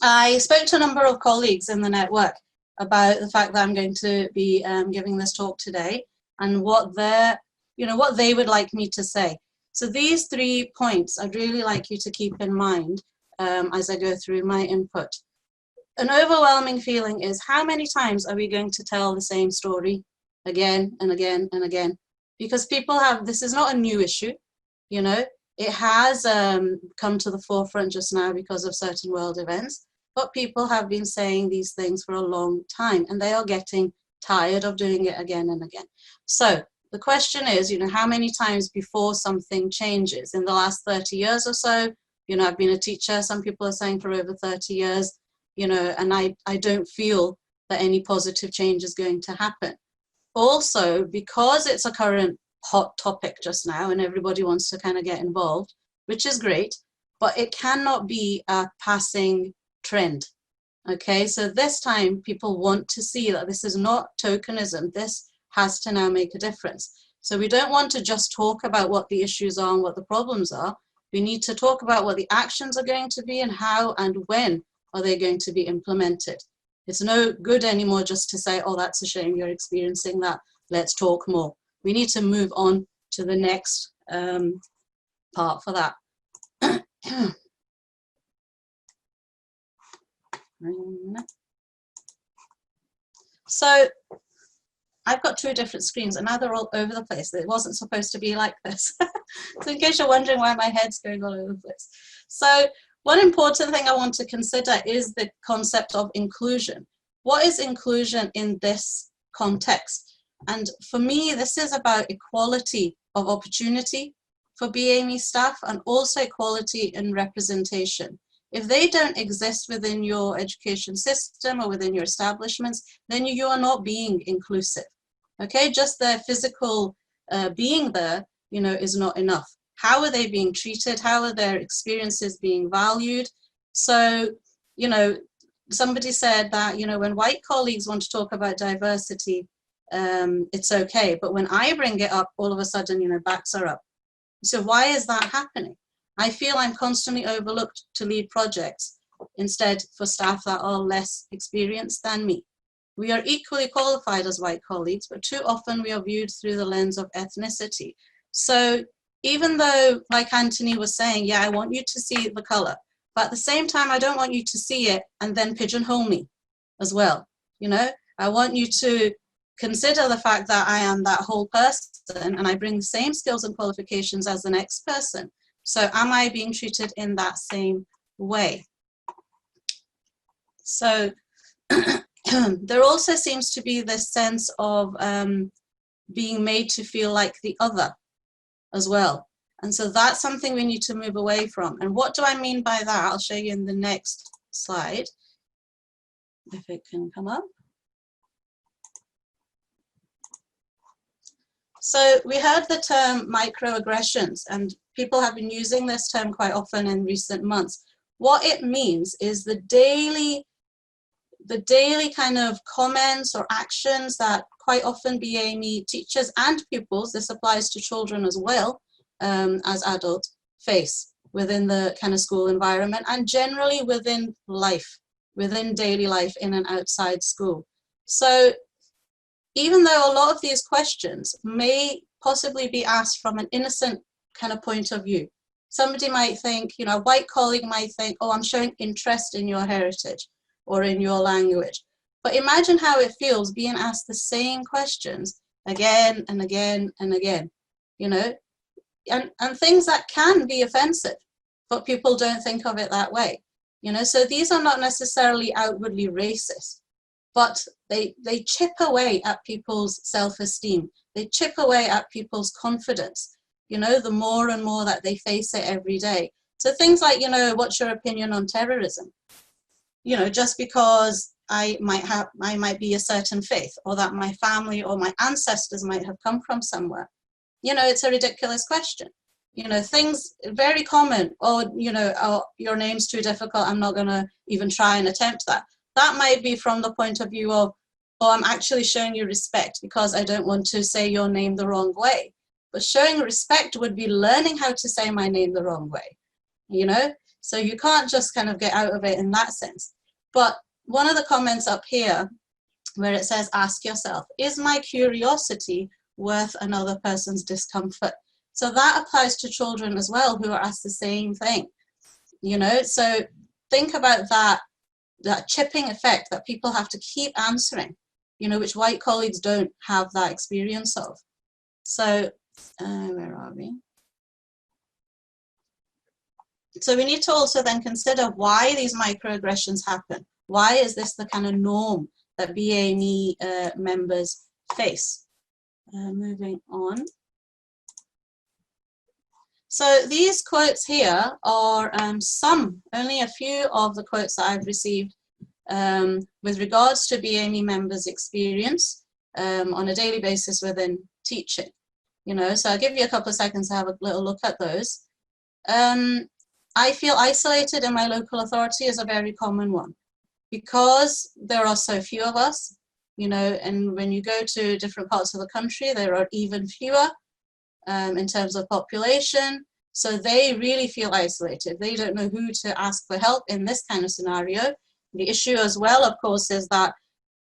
I spoke to a number of colleagues in the network about the fact that I'm going to be giving this talk today and what they would like me to say. So these 3 points I'd really like you to keep in mind as I go through my input. An overwhelming feeling is, how many times are we going to tell the same story again and again and again? Because people have, this is not a new issue, you know, it has come to the forefront just now because of certain world events, but people have been saying these things for a long time and they are getting tired of doing it again and again. So the question is, how many times before something changes? In the last 30 years or so, I've been a teacher, some people are saying for over 30 years, and I don't feel that any positive change is going to happen. Also, because it's a current hot topic just now and everybody wants to kind of get involved, which is great, but it cannot be a passing trend. Okay, so this time people want to see that this is not tokenism. This has to now make a difference. So we don't want to just talk about what the issues are and what the problems are. We need to talk about what the actions are going to be and how and when are they going to be implemented. It's no good anymore just to say, oh, that's a shame you're experiencing that. Let's talk more. We need to move on to the next part for that. So I've got two different screens and now they're all over the place. It wasn't supposed to be like this. So in case you're wondering why my head's going all over the place. So one important thing I want to consider is the concept of inclusion. What is inclusion in this context? And for me, this is about equality of opportunity for BAME staff and also equality in representation. If they don't exist within your education system or within your establishments, then you are not being inclusive. Okay, just their physical being there, is not enough. How are they being treated? How are their experiences being valued? So, somebody said that, when white colleagues want to talk about diversity, it's okay. But when I bring it up, all of a sudden, backs are up. So why is that happening? I feel I'm constantly overlooked to lead projects instead for staff that are less experienced than me. We are equally qualified as white colleagues, but too often we are viewed through the lens of ethnicity. So even though, like Anthony was saying, yeah, I want you to see the color, but at the same time, I don't want you to see it and then pigeonhole me as well. I want you to consider the fact that I am that whole person and I bring the same skills and qualifications as the next person. So am I being treated in that same way? So there also seems to be this sense of being made to feel like the other as well. And so that's something we need to move away from. And what do I mean by that? I'll show you in the next slide, if it can come up. So we heard the term microaggressions, and people have been using this term quite often in recent months. What it means is the daily kind of comments or actions that quite often BAME teachers and pupils, this applies to children as well as adults, face within the kind of school environment and generally within life, within daily life in and outside school. So even though a lot of these questions may possibly be asked from an innocent kind of point of view, somebody might think, a white colleague might think, oh, I'm showing interest in your heritage or in your language. But imagine how it feels being asked the same questions again and again and again, and things that can be offensive, but people don't think of it that way. So these are not necessarily outwardly racist, but they chip away at people's self-esteem. They chip away at people's confidence, the more and more that they face it every day. So things like, what's your opinion on terrorism? Just because I might be a certain faith, or that my family or my ancestors might have come from somewhere. It's a ridiculous question. Things very common, oh, your name's too difficult, I'm not gonna even try and attempt that. That might be from the point of view of, oh, I'm actually showing you respect because I don't want to say your name the wrong way. But showing respect would be learning how to say my name the wrong way, So you can't just kind of get out of it in that sense. But one of the comments up here where it says, ask yourself, is my curiosity worth another person's discomfort? So that applies to children as well who are asked the same thing, So think about that chipping effect that people have to keep answering, which white colleagues don't have that experience of. So where are we? So we need to also then consider why these microaggressions happen. Why is this the kind of norm that BAME members face. Moving on. So these quotes here are only a few of the quotes that I've received with regards to BAME members' experience on a daily basis within teaching. So I'll give you a couple of seconds to have a little look at those. I feel isolated in my local authority is a very common one because there are so few of us, and when you go to different parts of the country, there are even fewer in terms of population. So they really feel isolated. They don't know who to ask for help in this kind of scenario. The issue as well, of course, is that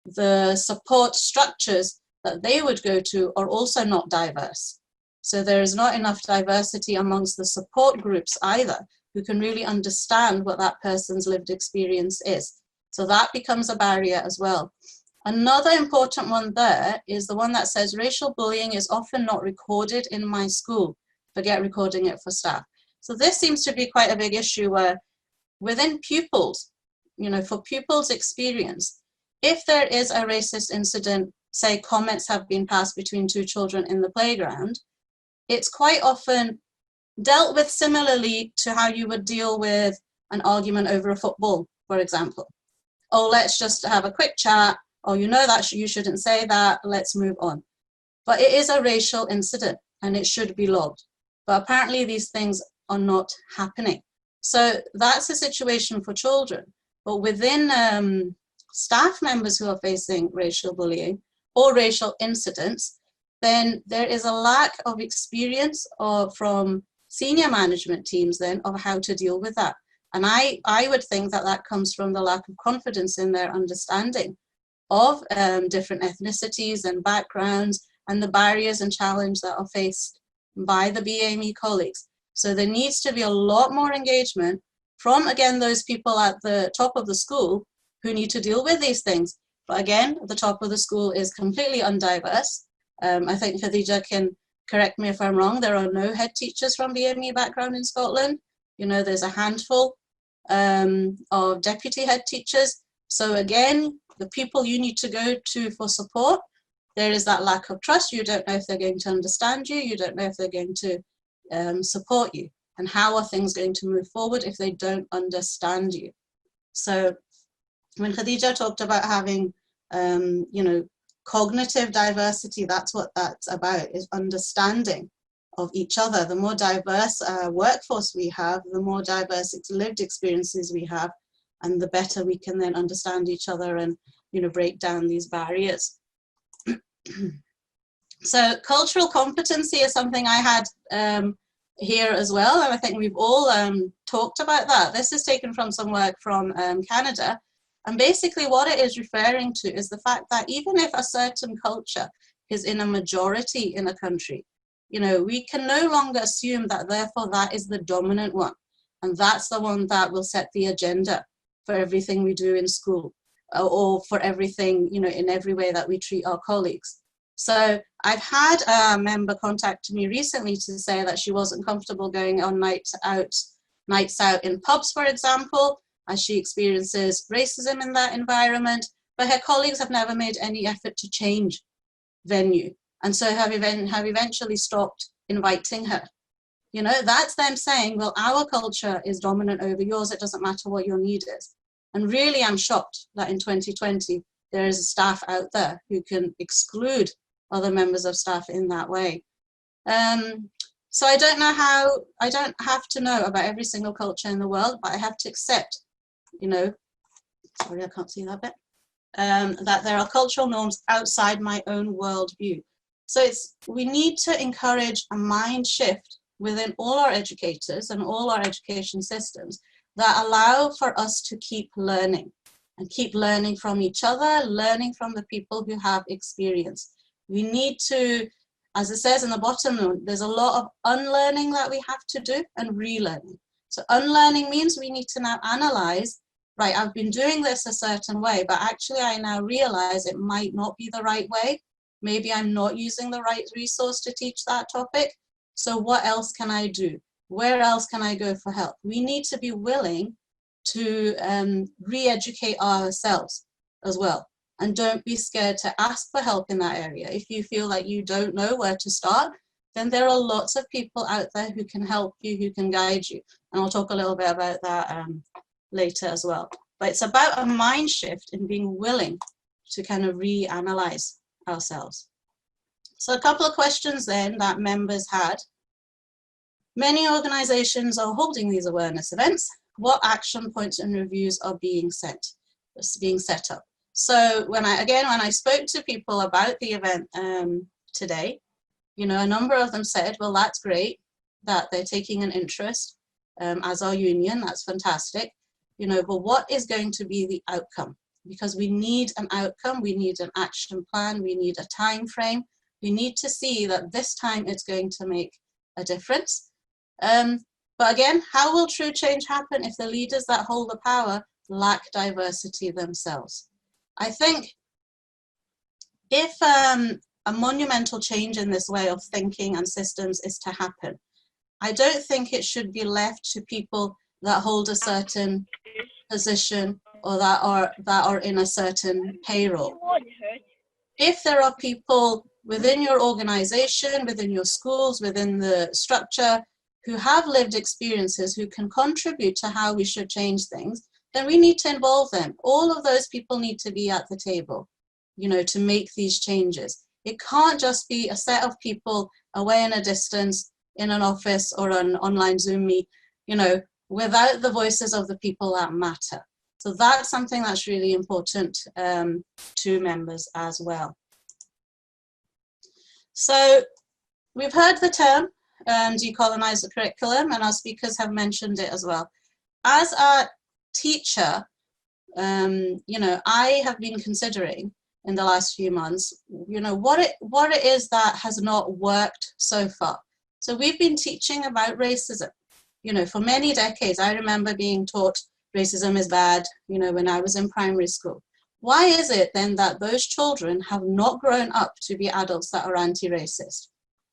the support structures that they would go to are also not diverse. So there is not enough diversity amongst the support groups either, who can really understand what that person's lived experience is. So that becomes a barrier as well. Another important one there is the one that says racial bullying is often not recorded in my school, forget recording it for staff. So this seems to be quite a big issue where within pupils, for pupils' experience, if there is a racist incident, say comments have been passed between two children in the playground, it's quite often dealt with similarly to how you would deal with an argument over a football, for example. Oh, let's just have a quick chat. Oh, that you shouldn't say that, let's move on. But it is a racial incident and it should be logged. But apparently these things are not happening. So that's a situation for children. But within staff members who are facing racial bullying or racial incidents, then there is a lack of experience from senior management teams then of how to deal with that. And I would think that that comes from the lack of confidence in their understanding of different ethnicities and backgrounds and the barriers and challenges that are faced by the BAME colleagues. So there needs to be a lot more engagement from, again, those people at the top of the school who need to deal with these things. But again, the top of the school is completely undiverse. I think Khadija can correct me if I'm wrong. There are no head teachers from BAME background in Scotland. There's a handful of deputy head teachers. So again, the people you need to go to for support, there is that lack of trust. You don't know if they're going to understand you. You don't know if they're going to support you. And how are things going to move forward if they don't understand you? So when Khadija talked about having, cognitive diversity, that's what that's about, is understanding of each other. The more diverse workforce we have, the more diverse lived experiences we have, and the better we can then understand each other and, break down these barriers. So cultural competency is something I had here as well, and I think we've all talked about that. This is taken from some work from Canada, and basically what it is referring to is the fact that even if a certain culture is in a majority in a country, we can no longer assume that therefore that is the dominant one, and that's the one that will set the agenda for everything we do in school, or for everything, in every way that we treat our colleagues. So I've had a member contact me recently to say that she wasn't comfortable going on nights out in pubs, for example, as she experiences racism in that environment, but her colleagues have never made any effort to change venue, and so have eventually stopped inviting her. That's them saying, well, our culture is dominant over yours, it doesn't matter what your need is. And really, I'm shocked that in 2020, there is a staff out there who can exclude other members of staff in that way. So I don't have to know about every single culture in the world, but I have to accept, sorry, I can't see that bit, that there are cultural norms outside my own worldview. So we need to encourage a mind shift within all our educators and all our education systems that allow for us to keep learning and keep learning from each other, learning from the people who have experience. We need to, as it says in the bottom, there's a lot of unlearning that we have to do and relearning. So unlearning means we need to now analyze, right, I've been doing this a certain way, but actually I now realize it might not be the right way. Maybe I'm not using the right resource to teach that topic. So what else can I do? Where else can I go for help? We need to be willing to re-educate ourselves as well. And don't be scared to ask for help in that area. If you feel like you don't know where to start, then there are lots of people out there who can help you, who can guide you. And I'll talk a little bit about that later as well. But it's about a mind shift in being willing to kind of reanalyze ourselves. So a couple of questions then that members had. Many organizations are holding these awareness events. What action points and reviews are being set up? So when I spoke to people about the event today, you know, a number of them said, well, that's great that they're taking an interest as our union, that's fantastic, you know, but what is going to be the outcome? Because we need an outcome, we need an action plan, we need a time frame, we need to see that this time it's going to make a difference. But again, how will true change happen if the leaders that hold the power lack diversity themselves? I think if a monumental change in this way of thinking and systems is to happen, I don't think it should be left to people that hold a certain position or that are in a certain payroll. If there are people within your organization, within your schools, within the structure, who have lived experiences, who can contribute to how we should change things, then we need to involve them. All of those people need to be at the table, you know, to make these changes. It can't just be a set of people away in a distance in an office or an online Zoom meet, you know, without the voices of the people that matter. So that's something that's really important to members as well. So we've heard the term decolonize the curriculum, and our speakers have mentioned it as well. As a teacher, you know, I have been considering in the last few months, you know, what it is that has not worked so far. So we've been teaching about racism, you know, for many decades. I remember being taught racism is bad, you know, when I was in primary school. Why is it then that those children have not grown up to be adults that are anti-racist?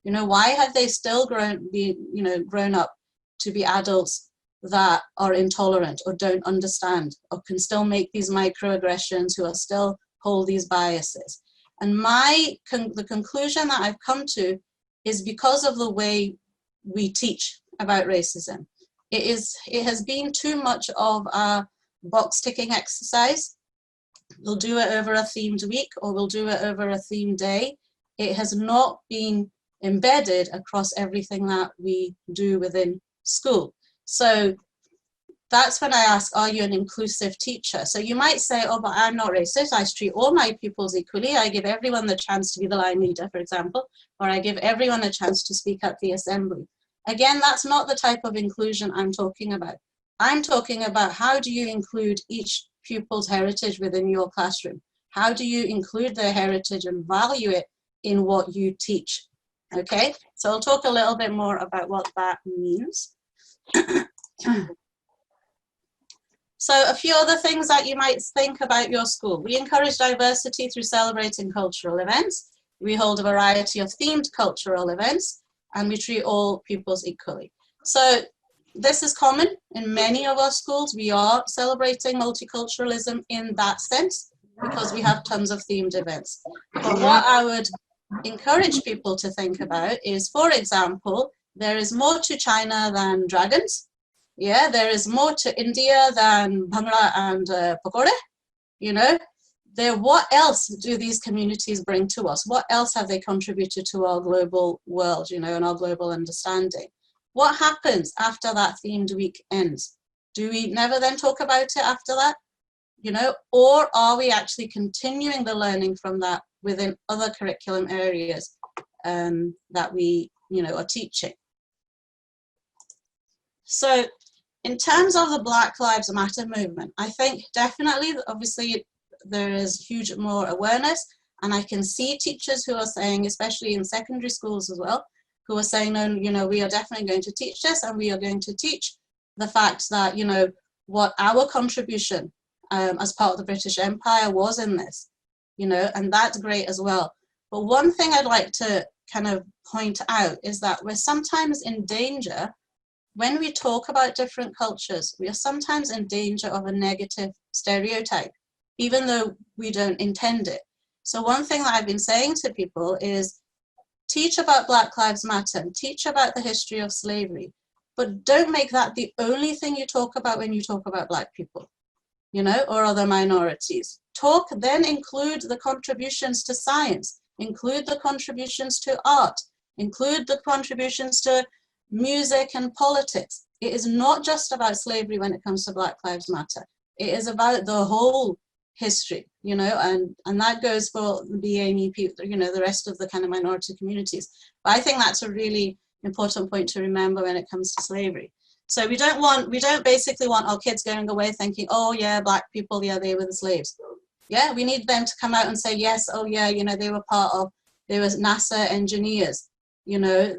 You know, why have they still grown up to be adults that are intolerant or don't understand or can still make these microaggressions, who are still hold these biases? And the conclusion that I've come to is because of the way we teach about racism. It has been too much of a box ticking exercise. We'll do it over a themed week or we'll do it over a themed day. It has not been embedded across everything that we do within school. So that's when I ask, are you an inclusive teacher? So you might say, oh, but I'm not racist. I treat all my pupils equally. I give everyone the chance to be the line leader, for example, or I give everyone a chance to speak at the assembly. Again, that's not the type of inclusion I'm talking about. I'm talking about how do you include each pupil's heritage within your classroom? How do you include their heritage and value it in what you teach? Okay, so I'll talk a little bit more about what that means. So a few other things that you might think about your school. We encourage diversity through celebrating cultural events. We hold a variety of themed cultural events, and we treat all pupils equally. So this is common in many of our schools. We are celebrating multiculturalism in that sense because we have tons of themed events. But what I would encourage people to think about is, for example, there is more to China than dragons. Yeah, there is more to India than bhangla and pakode. You know, what else do these communities bring to us? What else have they contributed to our global world, you know, and our global understanding? What happens after that themed week ends? Do we never then talk about it after that? You know, or are we actually continuing the learning from that within other curriculum areas that we, you know, are teaching? So in terms of the Black Lives Matter movement, I think definitely, obviously, there is huge more awareness, and I can see teachers who are saying, especially in secondary schools as well, who are saying, no, you know, we are definitely going to teach this, and we are going to teach the fact that, you know, what our contribution as part of the British Empire was in this, you know, and that's great as well. But one thing I'd like to kind of point out is that we're sometimes in danger when we talk about different cultures. We are sometimes in danger of a negative stereotype. even though we don't intend it. So one thing that I've been saying to people is teach about Black Lives Matter and teach about the history of slavery, but don't make that the only thing you talk about when you talk about Black people, you know, or other minorities. Talk, then include the contributions to science, include the contributions to art, include the contributions to music and politics. It is not just about slavery when it comes to Black Lives Matter. It is about the whole history, you know, and that goes for the BAME people, you know, the rest of the kind of minority communities. But I think that's a really important point to remember when it comes to slavery. So we don't basically want our kids going away thinking, oh yeah, Black people, yeah, they were the slaves. Yeah, we need them to come out and say, yes, oh yeah, you know, they were NASA engineers, you know,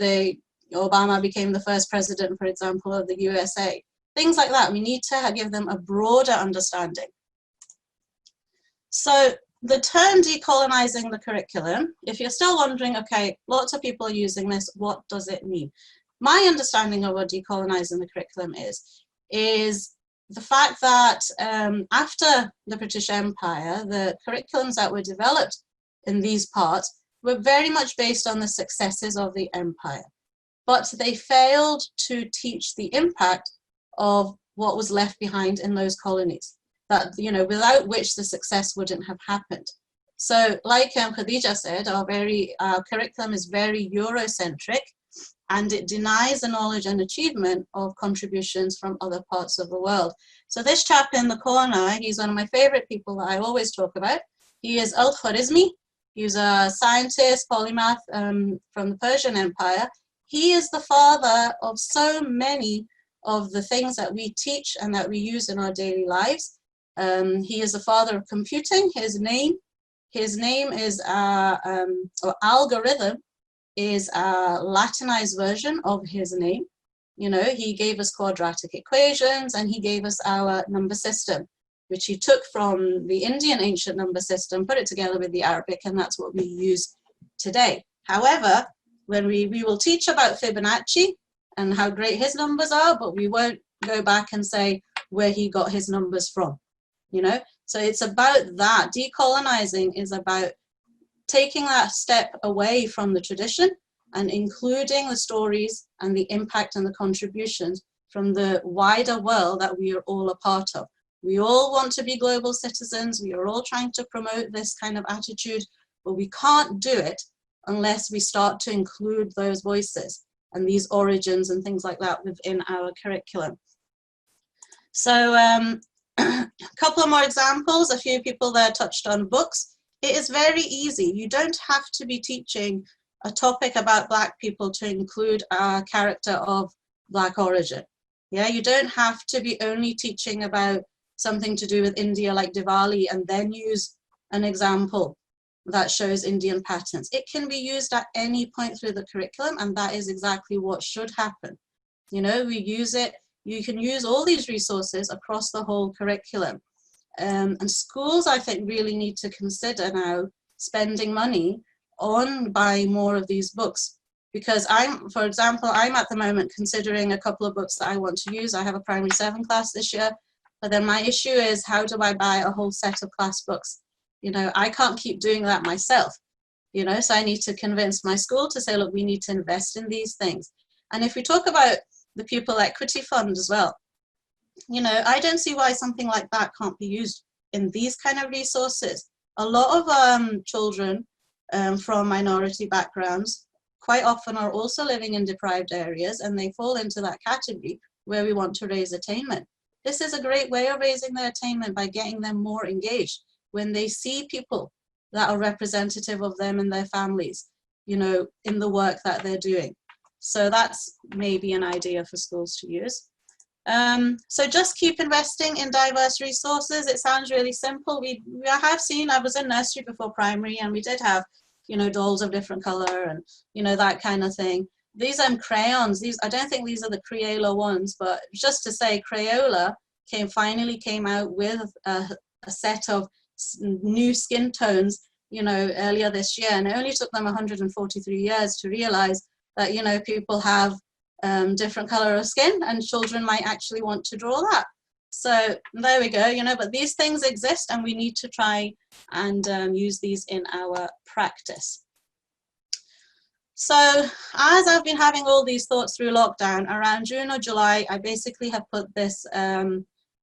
Obama became the first president, for example, of the USA. Things like that. We need to give them a broader understanding. So the term decolonizing the curriculum, if you're still wondering, okay, lots of people are using this, what does it mean? My understanding of what decolonizing the curriculum is the fact that after the British Empire, the curriculums that were developed in these parts were very much based on the successes of the empire, but they failed to teach the impact of what was left behind in those colonies, that, you know, without which the success wouldn't have happened. So like Khadija said, our curriculum is very Eurocentric, and it denies the knowledge and achievement of contributions from other parts of the world. So this chap in the corner, he's one of my favorite people that I always talk about. He is Al-Khwarizmi. He's a scientist, polymath from the Persian Empire. He is the father of so many of the things that we teach and that we use in our daily lives. He is the father of computing. His name is, or algorithm is a Latinized version of his name. You know, he gave us quadratic equations and he gave us our number system, which he took from the Indian ancient number system, put it together with the Arabic, and that's what we use today. However, when we will teach about Fibonacci and how great his numbers are, but we won't go back and say where he got his numbers from, you know? So it's about that. Decolonizing is about taking that step away from the tradition and including the stories and the impact and the contributions from the wider world that we are all a part of. We all want to be global citizens. We are all trying to promote this kind of attitude, but we can't do it unless we start to include those voices and these origins and things like that within our curriculum. So a couple of more examples. A few people there touched on books. It is very easy. You don't have to be teaching a topic about Black people to include a character of Black origin. Yeah, you don't have to be only teaching about something to do with India like Diwali and then use an example that shows Indian patterns. It can be used at any point through the curriculum, and that is exactly what should happen. You know, we use it, you can use all these resources across the whole curriculum. And schools, I think, really need to consider now spending money on buying more of these books. Because for example, I'm at the moment considering a couple of books that I want to use. I have a primary 7 class this year, but then my issue is, how do I buy a whole set of class books? You know, I can't keep doing that myself, you know, so I need to convince my school to say, look, we need to invest in these things. And if we talk about the Pupil Equity Fund as well, you know, I don't see why something like that can't be used in these kind of resources. A lot of children from minority backgrounds quite often are also living in deprived areas, and they fall into that category where we want to raise attainment. This is a great way of raising their attainment by getting them more engaged when they see people that are representative of them and their families, you know, in the work that they're doing. So that's maybe an idea for schools to use. So just keep investing in diverse resources. It sounds really simple. We have seen, I was in nursery before primary, and we did have, you know, dolls of different color and, you know, that kind of thing. These crayons, I don't think these are the Crayola ones, but just to say, Crayola finally came out with a set of new skin tones, you know, earlier this year, and it only took them 143 years to realize that, you know, people have different color of skin, and children might actually want to draw that. So there we go, you know, but these things exist and we need to try and use these in our practice. So as I've been having all these thoughts through lockdown, around June or July, I basically have put this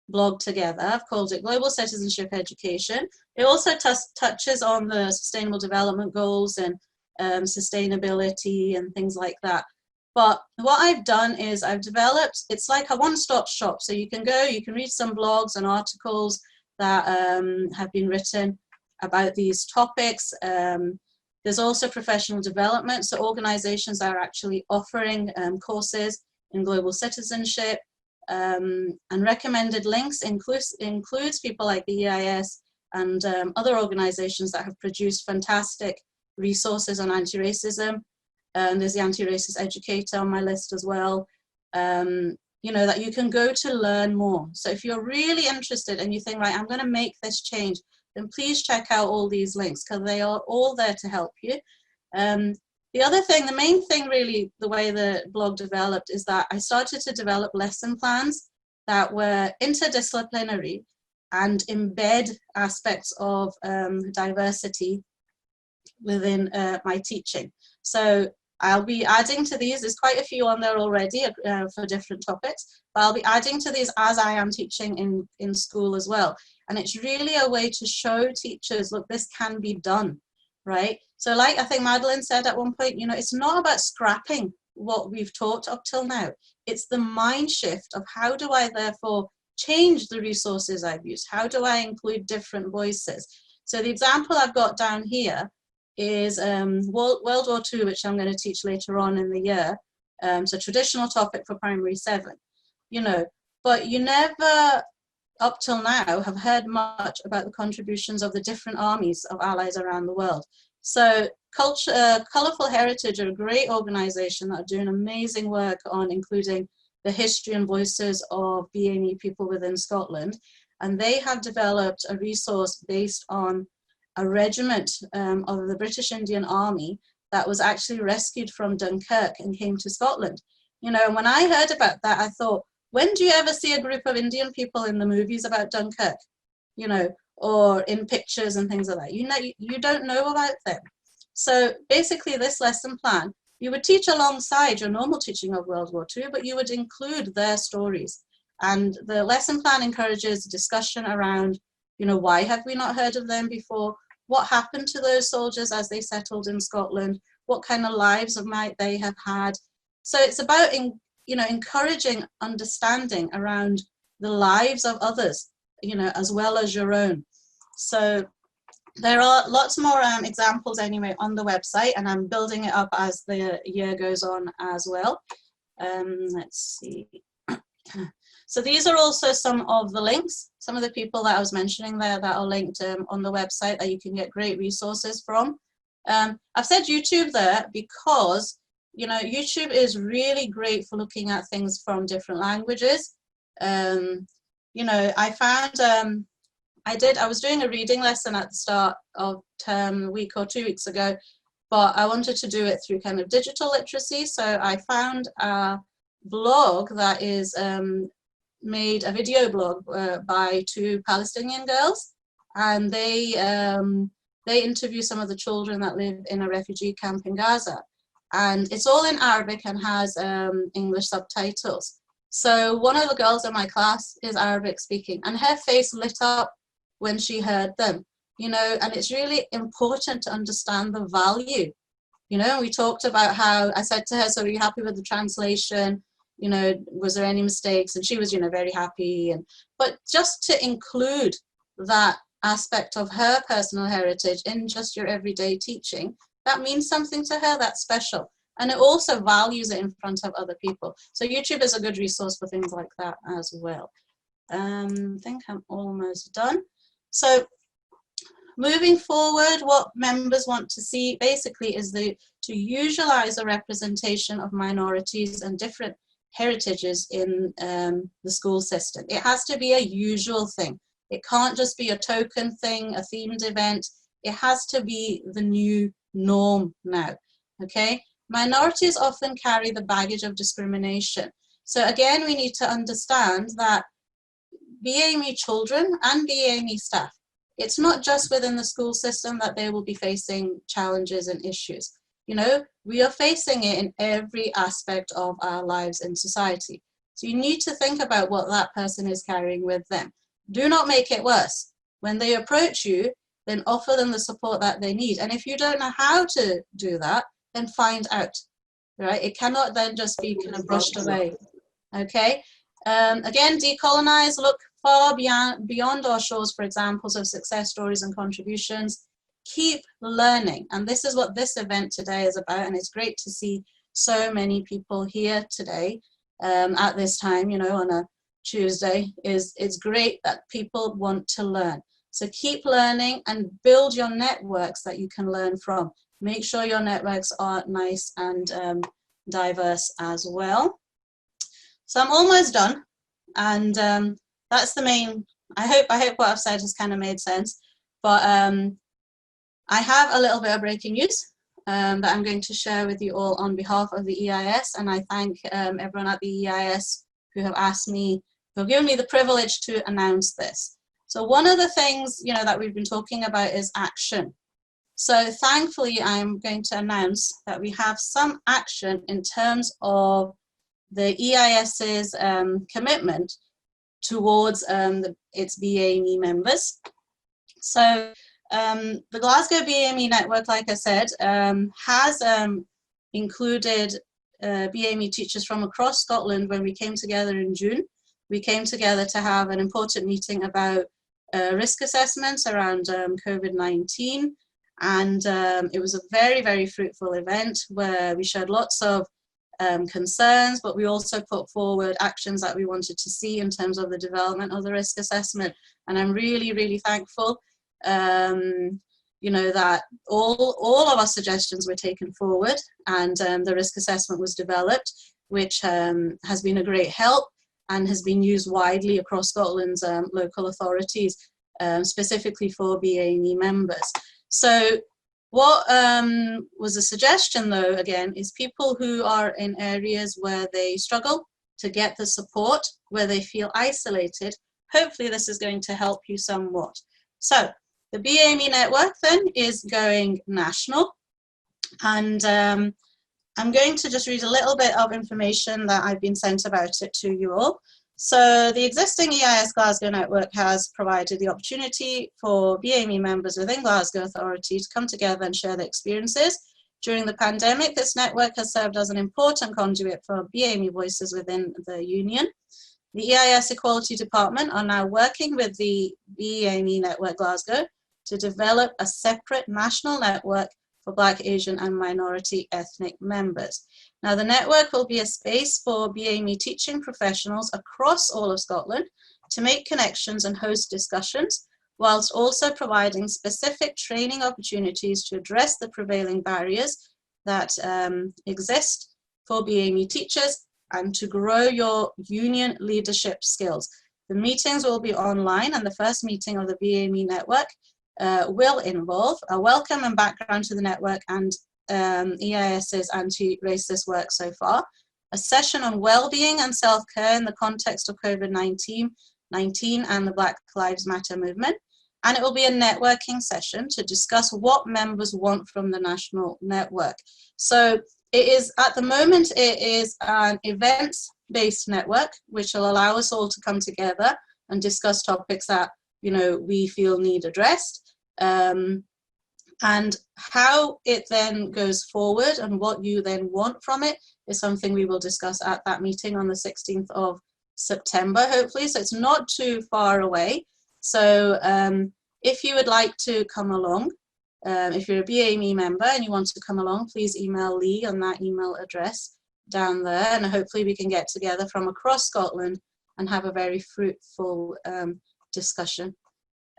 blog together. I've called it Global Citizenship Education. It also touches on the Sustainable Development Goals and sustainability and things like that. But what I've done is I've developed, it's like a one-stop shop. So you can go, you can read some blogs and articles that have been written about these topics. There's also professional development. So organizations are actually offering courses in global citizenship, and recommended links includes people like the EIS and other organizations that have produced fantastic resources on anti-racism. There's the anti-racist educator on my list as well, you know, that you can go to learn more. So if you're really interested and you think, right, I'm going to make this change, then please check out all these links because they are all there to help you. The other thing, the main thing really, the way the blog developed is that I started to develop lesson plans that were interdisciplinary and embed aspects of diversity within my teaching. So I'll be adding to these, there's quite a few on there already for different topics, but I'll be adding to these as I am teaching in school as well. And it's really a way to show teachers, look, this can be done, right? So like I think Madeleine said at one point, you know, it's not about scrapping what we've taught up till now. It's the mind shift of how do I therefore change the resources I've used? How do I include different voices? So the example I've got down here is World War II, which I'm going to teach later on in the year. So traditional topic for primary 7, you know, but you never up till now have heard much about the contributions of the different armies of allies around the world. So Colourful Heritage are a great organization that are doing amazing work on including the history and voices of BAME people within Scotland. And they have developed a resource based on a regiment of the British Indian Army that was actually rescued from Dunkirk and came to Scotland. You know, and when I heard about that, I thought, when do you ever see a group of Indian people in the movies about Dunkirk? You know, or in pictures and things like that. You know, you don't know about them. So basically this lesson plan, you would teach alongside your normal teaching of World War II, but you would include their stories. And the lesson plan encourages discussion around, you know, why have we not heard of them before? What happened to those soldiers as they settled in Scotland? What kind of lives might they have had? So it's about, you know, encouraging understanding around the lives of others, you know, as well as your own. So there are lots more examples anyway on the website, and I'm building it up as the year goes on as well. Let's see. So these are also some of the links, some of the people that I was mentioning there that are linked on the website that you can get great resources from. I've said YouTube there because, you know, YouTube is really great for looking at things from different languages. You know, I found, I was doing a reading lesson at the start of term a week or 2 weeks ago, but I wanted to do it through kind of digital literacy. So I found a blog that is made a video blog by 2 Palestinian girls, and they interview some of the children that live in a refugee camp in Gaza, and it's all in Arabic and has English subtitles. So one of the girls in my class is Arabic speaking, and her face lit up when she heard them, you know, and it's really important to understand the value. You know, we talked about how I said to her, so are you happy with the translation? You know, was there any mistakes? And she was, you know, very happy. But just to include that aspect of her personal heritage in just your everyday teaching, that means something to her, that's special. And it also values it in front of other people. So YouTube is a good resource for things like that as well. I think I'm almost done. So moving forward, what members want to see basically is to usualize a representation of minorities and different heritages in the school system. It has to be a usual thing. It can't just be a token thing, a themed event. It has to be the new norm now, okay? Minorities often carry the baggage of discrimination. So again, we need to understand that BAME children and BAME staff. It's not just within the school system that they will be facing challenges and issues. You know, we are facing it in every aspect of our lives in society. So you need to think about what that person is carrying with them. Do not make it worse. When they approach you, then offer them the support that they need. And if you don't know how to do that, then find out, right? It cannot then just be kind of brushed away, okay? Again, decolonize, look far beyond our shores for examples of success stories and contributions. Keep learning, and this is what this event today is about, and it's great to see so many people here today at this time, you know, on a Tuesday. It's great that people want to learn. So keep learning and build your networks that you can learn from. Make sure your networks are nice and diverse as well. So I'm almost done, and that's the main, I hope what I've said has kind of made sense, but I have a little bit of breaking news that I'm going to share with you all on behalf of the EIS, and I thank everyone at the EIS who have asked me, who have given me the privilege to announce this. So one of the things, you know, that we've been talking about is action. So thankfully, I'm going to announce that we have some action in terms of the EIS's commitment towards its BAME members. So the Glasgow BAME network, like I said, has included BAME teachers from across Scotland. When we came together in June, we came together to have an important meeting about risk assessments around COVID-19. And it was a very, very fruitful event where we shared lots of concerns, but we also put forward actions that we wanted to see in terms of the development of the risk assessment. And I'm really, really thankful, you know, that all of our suggestions were taken forward, and the risk assessment was developed, which has been a great help and has been used widely across Scotland's local authorities, specifically for BAME members. So what was a suggestion, though, again, is people who are in areas where they struggle to get the support, where they feel isolated, hopefully this is going to help you somewhat. So the BAME network then is going national, and I'm going to just read a little bit of information that I've been sent about it to you all. So the existing EIS Glasgow network has provided the opportunity for BAME members within Glasgow Authority to come together and share their experiences. During the pandemic, this network has served as an important conduit for BAME voices within the union. The EIS Equality Department are now working with the BAME Network Glasgow to develop a separate national network for Black, Asian and minority ethnic members. Now, the network will be a space for BAME teaching professionals across all of Scotland to make connections and host discussions, whilst also providing specific training opportunities to address the prevailing barriers that exist for BAME teachers and to grow your union leadership skills. The meetings will be online, and the first meeting of the BAME network will involve a welcome and background to the network and EIS's anti-racist work so far, a session on well-being and self-care in the context of COVID-19 and the Black Lives Matter movement, and it will be a networking session to discuss what members want from the national network. So it is, at the moment, it is an events-based network, which will allow us all to come together and discuss topics that, you know, we feel need addressed. And how it then goes forward and what you then want from it is something we will discuss at that meeting on the 16th of September, hopefully. So it's not too far away. So if you would like to come along, if you're a BAME member and you want to come along, please email Lee on that email address down there, and hopefully we can get together from across Scotland and have a very fruitful discussion.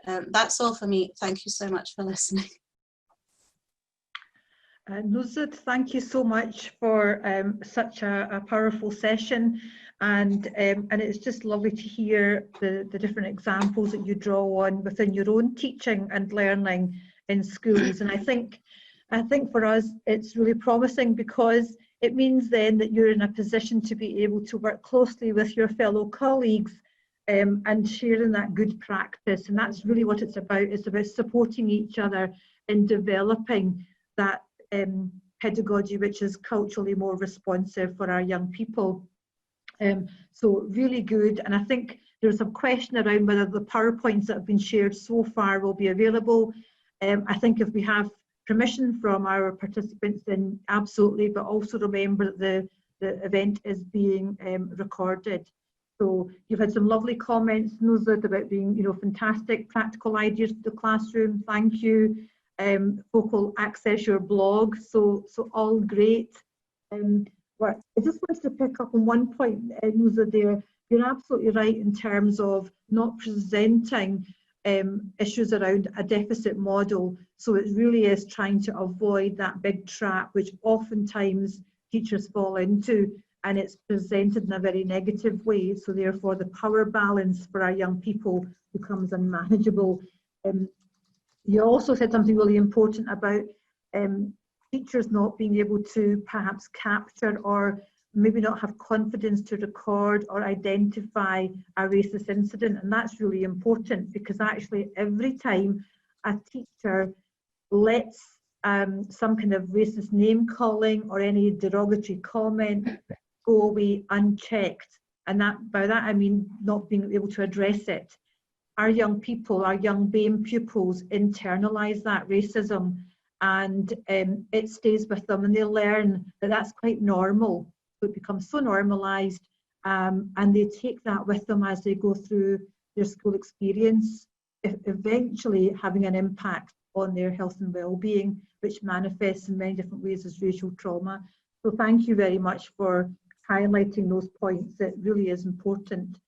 That's all for me. Thank you so much for listening. Nuzid, thank you so much for such a powerful session, and it's just lovely to hear the different examples that you draw on within your own teaching and learning in schools. And I think for us it's really promising, because it means then that you're in a position to be able to work closely with your fellow colleagues and sharing that good practice. And that's really what it's about. It's about supporting each other in developing that pedagogy which is culturally more responsive for our young people. So really good. And I think there's some question around whether the PowerPoints that have been shared so far will be available. I think if we have permission from our participants, then absolutely, but also remember that the event is being recorded. So you've had some lovely comments, Nuzat, about being, you know, fantastic practical ideas for the classroom. Thank you. Folk will access your blog, so all great. But I just wanted to pick up on one point, Nuzat, there. You're absolutely right in terms of not presenting issues around a deficit model. So it really is trying to avoid that big trap, which oftentimes teachers fall into, and it's presented in a very negative way. So therefore the power balance for our young people becomes unmanageable. You also said something really important about teachers not being able to perhaps capture or maybe not have confidence to record or identify a racist incident. And that's really important, because actually every time a teacher lets some kind of racist name calling or any derogatory comment go away unchecked, and by that I mean not being able to address it, our young people, our young BAME pupils internalize that racism, and it stays with them, and they learn that that's quite normal. So it becomes so normalized, and they take that with them as they go through their school experience, eventually having an impact on their health and well-being, which manifests in many different ways as racial trauma. So thank you very much for highlighting those points. It really is important.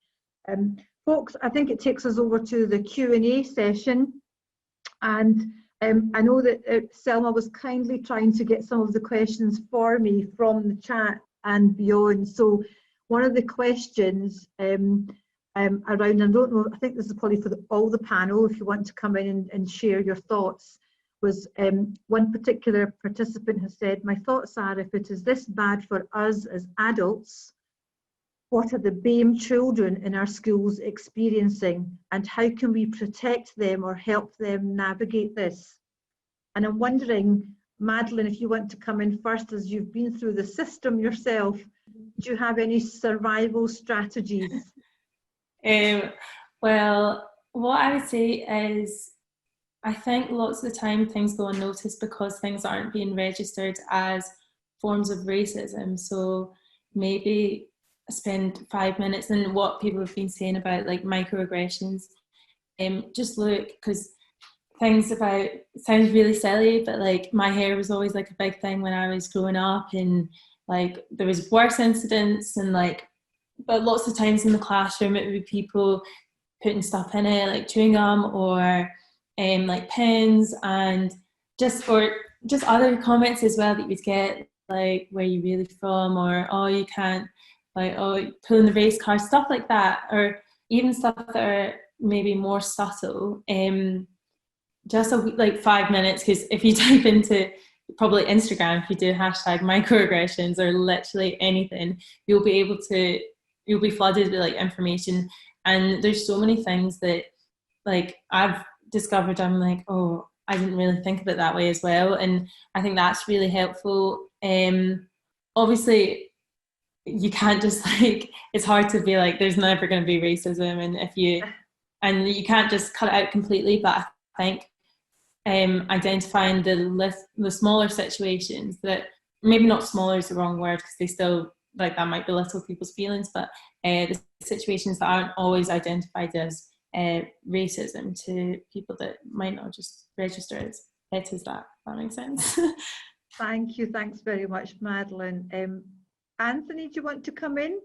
Folks, I think it takes us over to the Q&A session, and I know that Selma was kindly trying to get some of the questions for me from the chat and beyond. So one of the questions around, I don't know, I think this is probably for all the panel, if you want to come in and share your thoughts, was one particular participant has said, my thoughts are, if it is this bad for us as adults, what are the BAME children in our schools experiencing, and how can we protect them or help them navigate this? And I'm wondering, Madeleine, if you want to come in first, as you've been through the system yourself, do you have any survival strategies? Well, what I would say is, I think lots of the time things go unnoticed because things aren't being registered as forms of racism. So maybe spend 5 minutes, and what people have been saying about like microaggressions, just look, because things about, sounds really silly, but like my hair was always like a big thing when I was growing up, and like there was worse incidents, and like, but lots of times in the classroom it would be people putting stuff in it like chewing gum or like pens, and just other comments as well that you would get, like where are you really from, or oh you can't, like oh pulling the race card, stuff like that, or even stuff that are maybe more subtle. Just like 5 minutes, because if you type into probably Instagram, if you do hashtag microaggressions or literally anything, you'll be flooded with like information. And there's so many things that like I've discovered, I'm like, oh, I didn't really think of it that way as well. And I think that's really helpful. Obviously you can't just like, it's hard to be like, there's never going to be racism, and you can't just cut it out completely, but I think identifying the smaller situations, that maybe not smaller is the wrong word, because they still, like that might belittle people's feelings, but the situations that aren't always identified as racism to people that might not just register as it as that. That makes sense. Thank you. Thanks very much, Madeleine. Anthony, do you want to come in?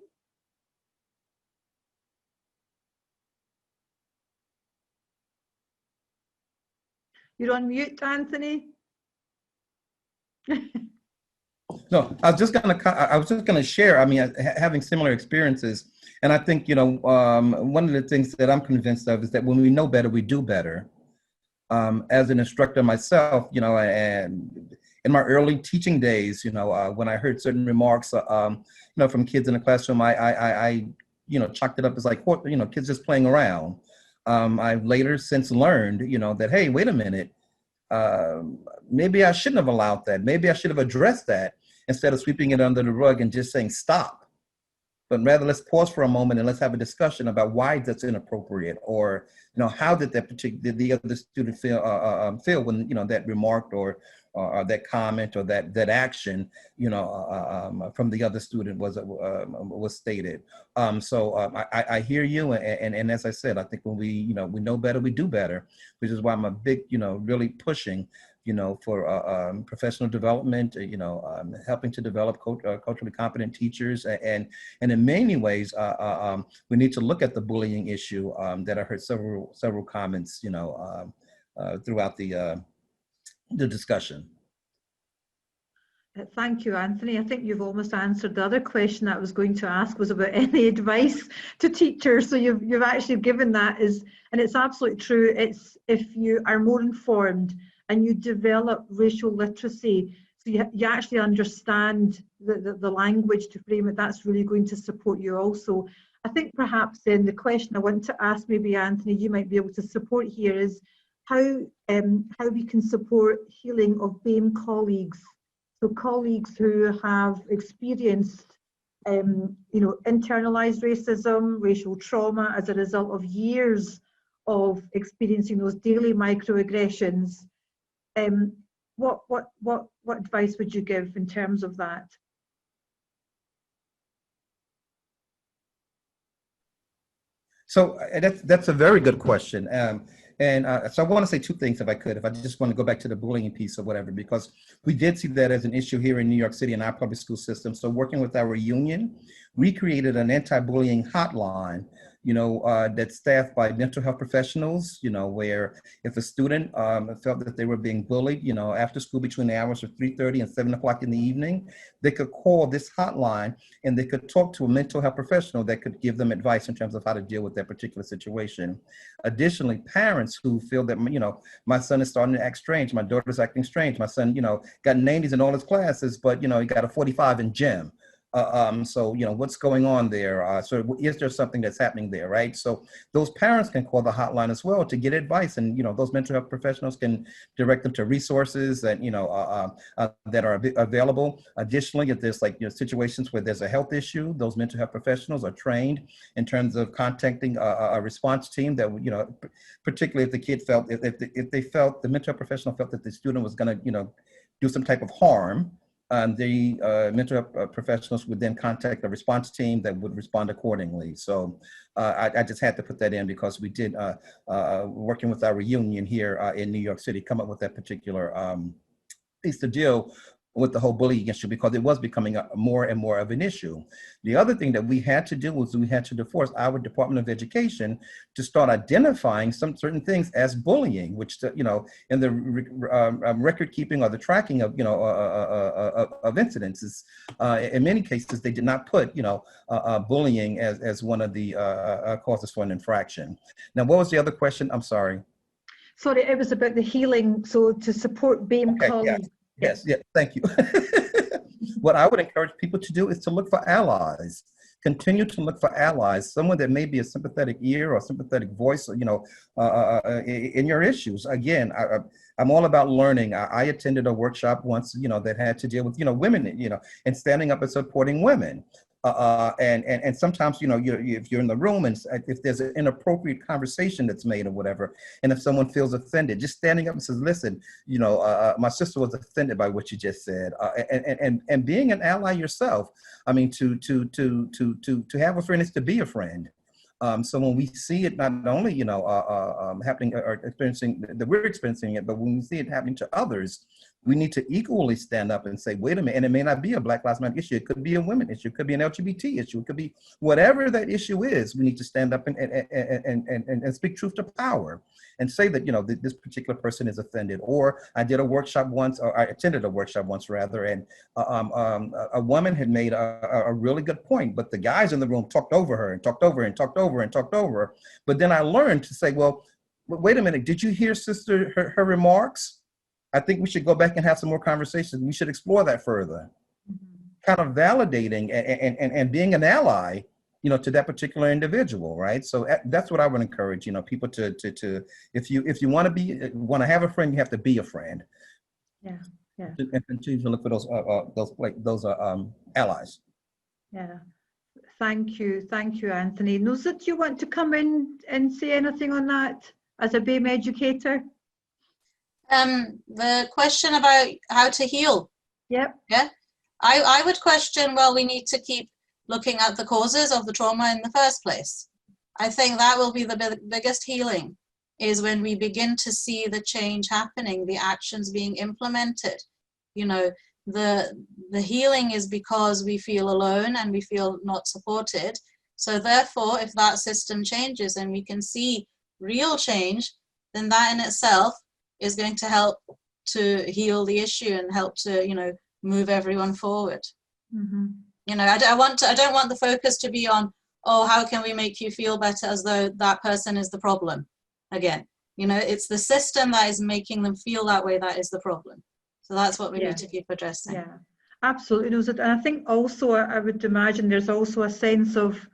You're on mute, Anthony. No, I was just gonna share. I mean, having similar experiences, and I think, you know, one of the things that I'm convinced of is that when we know better, we do better. As an instructor myself, you know, and in my early teaching days, you know, when I heard certain remarks, you know, from kids in the classroom, I chalked it up as like, kids just playing around. I've later since learned, that, hey, wait a minute, maybe I shouldn't have allowed that. Maybe I should have addressed that instead of sweeping it under the rug and just saying stop. But rather, let's pause for a moment and let's have a discussion about why that's inappropriate, or how did the other student feel when that remark or that comment or that action from the other student was stated. I hear you, and as I said, I think when we know better, we do better, which is why I'm a big really pushing for professional development, helping to develop culturally competent teachers. And in many ways, we need to look at the bullying issue that I heard several comments, throughout the discussion. Thank you, Anthony. I think you've almost answered the other question that I was going to ask, was about any advice to teachers. So you've actually given that, and it's absolutely true. It's if you are more informed and you develop racial literacy, so you actually understand the language to frame it, that's really going to support you also. I think perhaps then the question I want to ask, maybe Anthony, you might be able to support here, is how we can support healing of BAME colleagues. So colleagues who have experienced internalized racism, racial trauma as a result of years of experiencing those daily microaggressions. What advice would you give in terms of that? So that's a very good question. So I want to say two things, if I could, if I just want to go back to the bullying piece or whatever, because we did see that as an issue here in New York City in our public school system. So working with our union, we created an anti-bullying hotline, that's staffed by mental health professionals, where if a student felt that they were being bullied, after school between the hours of 3:30 and 7 o'clock in the evening, they could call this hotline and they could talk to a mental health professional that could give them advice in terms of how to deal with that particular situation. Additionally, parents who feel that, my son is starting to act strange, my daughter's acting strange, my son, got 90s in all his classes, but, he got a 45 in gym. So, what's going on there? So is there something that's happening there, right? So those parents can call the hotline as well to get advice, and, those mental health professionals can direct them to resources that, that are available. Additionally, if there's situations where there's a health issue, those mental health professionals are trained in terms of contacting a response team that, particularly if the kid felt, if they felt, the mental health professional felt that the student was going to, do some type of harm. The mental health professionals would then contact a response team that would respond accordingly. So I just had to put that in because we did, working with our union here in New York City, come up with that particular piece to deal with the whole bullying issue, because it was becoming more and more of an issue. The other thing that we had to do was we had to force our Department of Education to start identifying some certain things as bullying, which, in the record keeping or the tracking of, of incidences, in many cases, they did not put, bullying as one of the causes for an infraction. Now, what was the other question? I'm sorry. Sorry, it was about the healing. So to support BAME colleagues. Yeah. Yes, thank you. What I would encourage people to do is to look for allies. Continue to look for allies, someone that may be a sympathetic ear or sympathetic voice, in your issues. Again, I'm all about learning. I attended a workshop once, that had to deal with, women, and standing up and supporting women. And sometimes, if you're in the room and if there's an inappropriate conversation that's made or whatever, and if someone feels offended, just standing up and says, listen, my sister was offended by what you just said, and being an ally yourself. I mean, to have a friend is to be a friend. So when we see it not only, happening or experiencing that we're experiencing it, but when we see it happening to others, we need to equally stand up and say, wait a minute, and it may not be a Black Lives Matter issue. It could be a women issue. It could be an LGBT issue. It could be whatever that issue is. We need to stand up and speak truth to power and say that, this particular person is offended. Or I did a workshop once, or I attended a workshop once rather, and a woman had made a really good point, but the guys in the room talked over her and talked over and talked over and talked over her. But then I learned to say, well, wait a minute, did you hear sister, her remarks? I think we should go back and have some more conversations. We should explore that further. Mm-hmm. Kind of validating and being an ally to that particular individual, right? So that's what I would encourage, people to if you want to have a friend, you have to be a friend. Yeah, yeah. And continue to look for those allies. Yeah. Thank you, Anthony. Nosa, do you want to come in and say anything on that as a BAME educator? The question about how to heal. Yep. Yeah. I would question, well, we need to keep looking at the causes of the trauma in the first place. I think that will be the biggest healing, is when we begin to see the change happening, the actions being implemented. The healing is because we feel alone and we feel not supported. So therefore, if that system changes and we can see real change, then that in itself is going to help to heal the issue and help to, move everyone forward. Mm-hmm. I don't want the focus to be on, oh, how can we make you feel better, as though that person is the problem again. It's the system that is making them feel that way that is the problem. So that's what we need to keep addressing. Yeah, absolutely. And I think also, I would imagine there's also a sense of,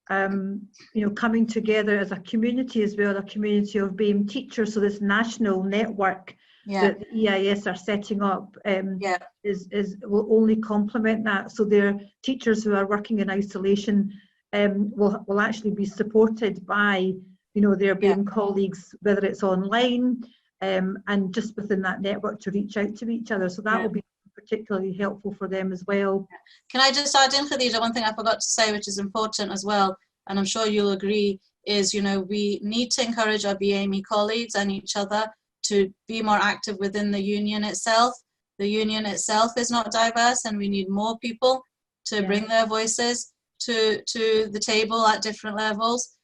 coming together as a community as well, a community of BAME teachers. So this national network that the EIS are setting up will only complement that. So their teachers who are working in isolation will actually be supported by their BAME colleagues, whether it's online and just within that network to reach out to each other. So that will be particularly helpful for them as well. Can I just add in, Khadija, one thing I forgot to say, which is important as well, and I'm sure you'll agree, is we need to encourage our BAME colleagues and each other to be more active within the union itself. The union itself is not diverse, and we need more people to bring their voices to the table at different levels.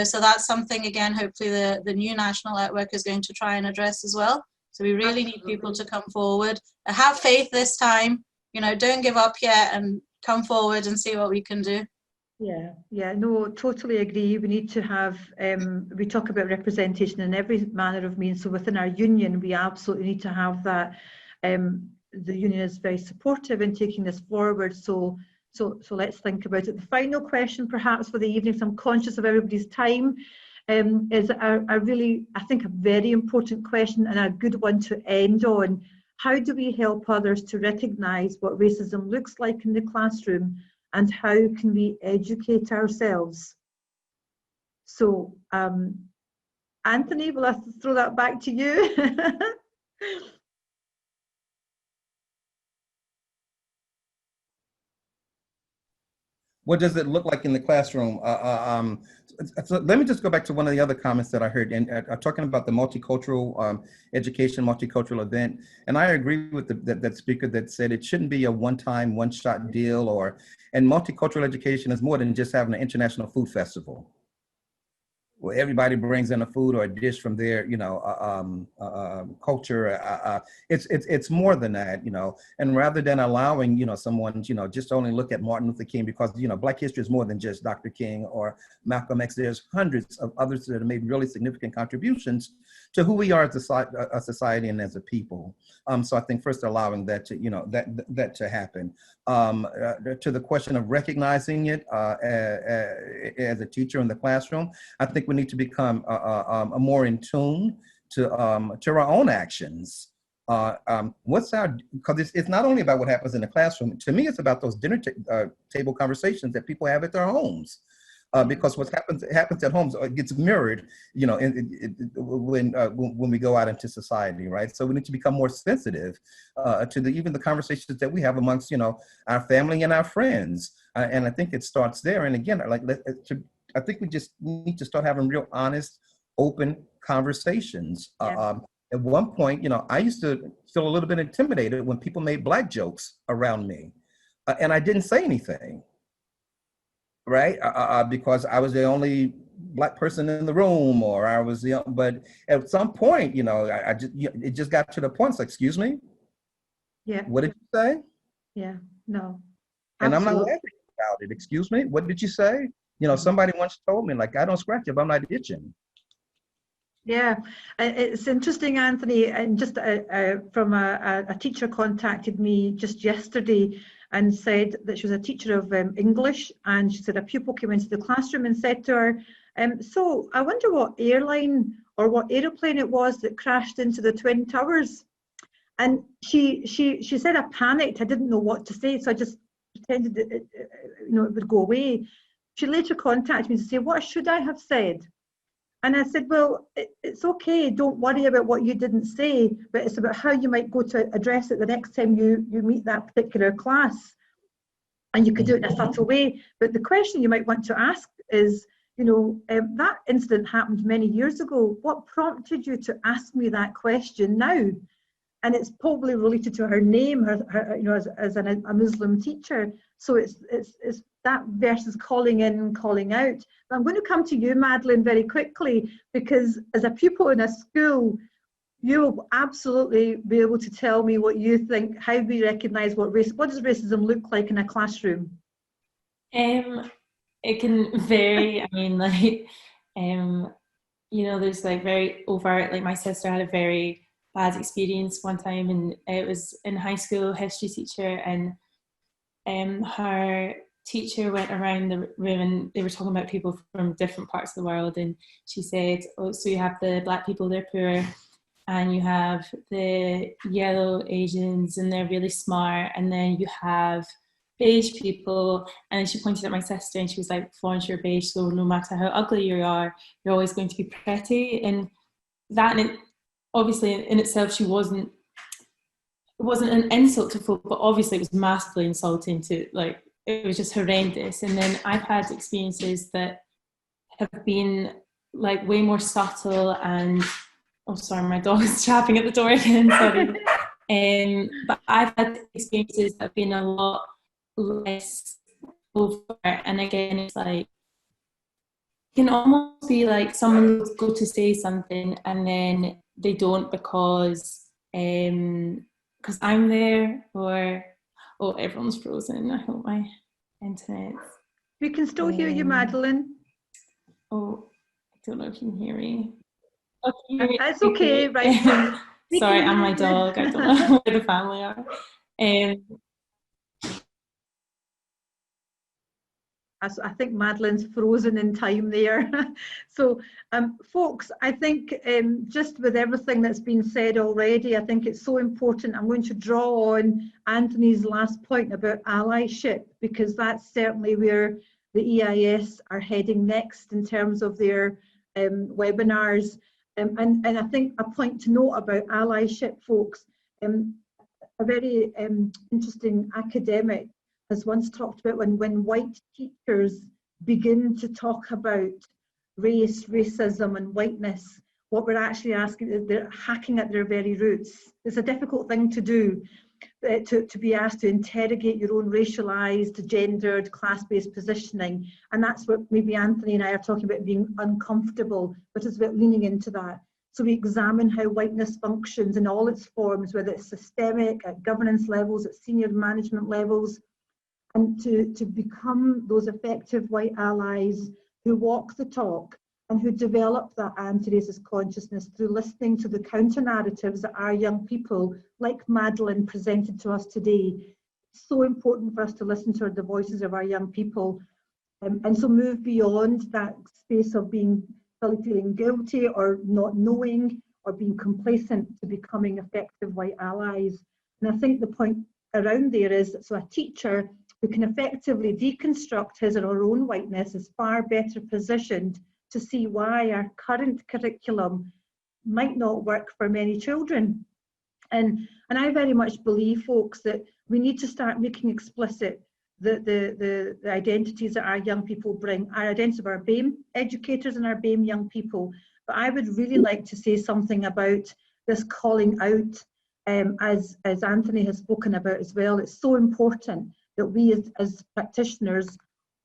So that's something, again, hopefully the new national network is going to try and address as well. So we really need people to come forward. Have faith this time, don't give up yet, and come forward and see what we can do. Yeah, no, totally agree. We need to have, we talk about representation in every manner of means. So within our union, we absolutely need to have that. The union is very supportive in taking this forward. So let's think about it. The final question perhaps for the evening, so I'm conscious of everybody's time, is I think a very important question and a good one to end on. How do we help others to recognise what racism looks like in the classroom, and how can we educate ourselves? So, Anthony, will I throw that back to you? What does it look like in the classroom? So let me just go back to one of the other comments that I heard, and talking about the multicultural education, multicultural event. And I agree with that speaker that said it shouldn't be a one-time, one-shot deal, and multicultural education is more than just having an international food festival, where everybody brings in a food or a dish from their, culture. It's more than that, and rather than allowing, someone, just only look at Martin Luther King, because, Black history is more than just Dr. King or Malcolm X. There's hundreds of others that have made really significant contributions to who we are as a society and as a people. So I think first allowing that to, that to happen. To the question of recognizing it as a teacher in the classroom, I think we need to become more in tune to our own actions. Because it's not only about what happens in the classroom. To me, it's about those dinner table conversations that people have at their homes. Because what happens at home gets mirrored, when we go out into society, right? So we need to become more sensitive to even the conversations that we have amongst, our family and our friends. And I think it starts there. And again, I think we just need to start having real honest, open conversations. At one point, I used to feel a little bit intimidated when people made Black jokes around me, and I didn't say anything. Right, because I was the only Black person in the room, or I was but at some point, it just got to the point. It's like, excuse me, what did you say? No, and I'm not laughing about it. Excuse me, what did you say? Somebody once told me, like, I don't scratch if I'm not itching. Yeah, it's interesting, Anthony, and just from a teacher contacted me just yesterday, and said that she was a teacher of English, and she said a pupil came into the classroom and said to her, so I wonder what airline or what aeroplane it was that crashed into the Twin Towers. And she said, I panicked, I didn't know what to say, so I just pretended that it would go away. She later contacted me to say, what should I have said? And I said, well, it's okay, don't worry about what you didn't say, but it's about how you might go to address it the next time you meet that particular class. And you could do it in a subtle way. But the question you might want to ask is, that incident happened many years ago. What prompted you to ask me that question now? And it's probably related to her name, as a Muslim teacher. So it's that versus calling in and calling out. But I'm going to come to you, Madeleine, very quickly, because as a pupil in a school, you'll absolutely be able to tell me what you think, how we recognise what does racism look like in a classroom? It can vary. I mean, there's like very overt, like my sister had a very bad experience one time, and it was in high school, history teacher, and her teacher went around the room and they were talking about people from different parts of the world, and she said, oh, so you have the black people, they're poor, and you have the yellow Asians and they're really smart, and then you have beige people. And then she pointed at my sister and she was like, Florence, you're beige, so no matter how ugly you are, you're always going to be pretty. And that, obviously in itself, it wasn't an insult to folk, but obviously it was massively insulting to, like, it was just horrendous. And then I've had experiences that have been like way more subtle, and oh, sorry, my dog is chapping at the door again, sorry. But I've had experiences that have been a lot less over, and again, it's like, it can almost be like someone will go to say something and then they don't because I'm there, or, oh, everyone's frozen. I hope my internet. We can still hear you, Madeleine. Oh, I don't know if you can hear me. Oh, can you hear me? That's okay, right? Sorry, I'm my dog. I don't know where the family are. I think Madeleine's frozen in time there. So, folks, I think just with everything that's been said already, I think it's so important. I'm going to draw on Anthony's last point about allyship, because that's certainly where the EIS are heading next in terms of their webinars. And I think a point to note about allyship, folks, a very interesting academic has once talked about when white teachers begin to talk about race, racism and whiteness, what we're actually asking is they're hacking at their very roots. It's a difficult thing to do, to be asked to interrogate your own racialized, gendered, class-based positioning. And that's what maybe Anthony and I are talking about, being uncomfortable, but it's about leaning into that. So we examine how whiteness functions in all its forms, whether it's systemic, at governance levels, at senior management levels, and to become those effective white allies who walk the talk and who develop that anti-racist consciousness through listening to the counter-narratives that our young people, like Madeleine, presented to us today. It's so important for us to listen to the voices of our young people, and so move beyond that space of feeling guilty or not knowing or being complacent to becoming effective white allies. And I think the point around there is that so a teacher who can effectively deconstruct his or her own whiteness is far better positioned to see why our current curriculum might not work for many children. And I very much believe, folks, that we need to start making explicit the identities that our young people bring, our identities of our BAME educators and our BAME young people. But I would really like to say something about this calling out, as Anthony has spoken about as well. It's so important that we as practitioners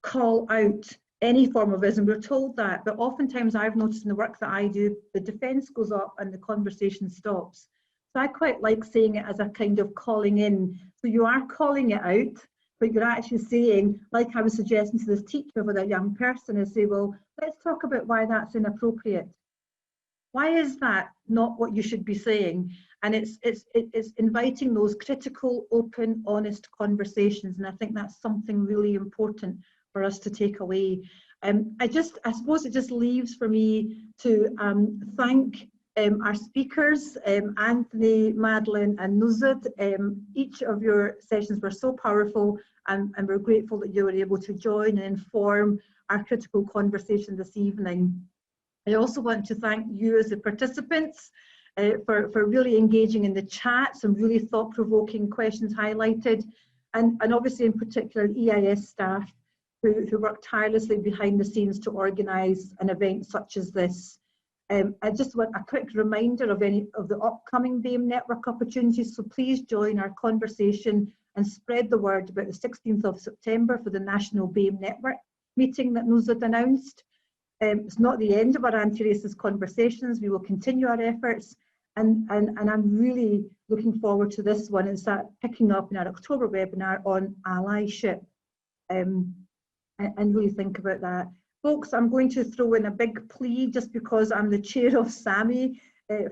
call out any form of ism. We're told that, but oftentimes I've noticed in the work that I do, the defence goes up and the conversation stops. So I quite like saying it as a kind of calling in. So you are calling it out, but you're actually saying, like I was suggesting to this teacher with a young person, is say, well, let's talk about why that's inappropriate. Why is that not what you should be saying? And it's inviting those critical, open, honest conversations. And I think that's something really important for us to take away. I suppose it just leaves for me to thank our speakers, Anthony, Madeleine and Nuzad. Each of your sessions were so powerful, and we're grateful that you were able to join and inform our critical conversation this evening. I also want to thank you as the participants for really engaging in the chat, some really thought-provoking questions highlighted, and obviously in particular EIS staff who work tirelessly behind the scenes to organise an event such as this. I just want a quick reminder of any of the upcoming BAME network opportunities, so please join our conversation and spread the word about the 16th of September for the National BAME Network meeting that Nuzad announced. It's not the end of our anti-racist conversations. We will continue our efforts, and I'm really looking forward to this one and start picking up in our October webinar on allyship, and really think about that. Folks, I'm going to throw in a big plea just because I'm the chair of SAMI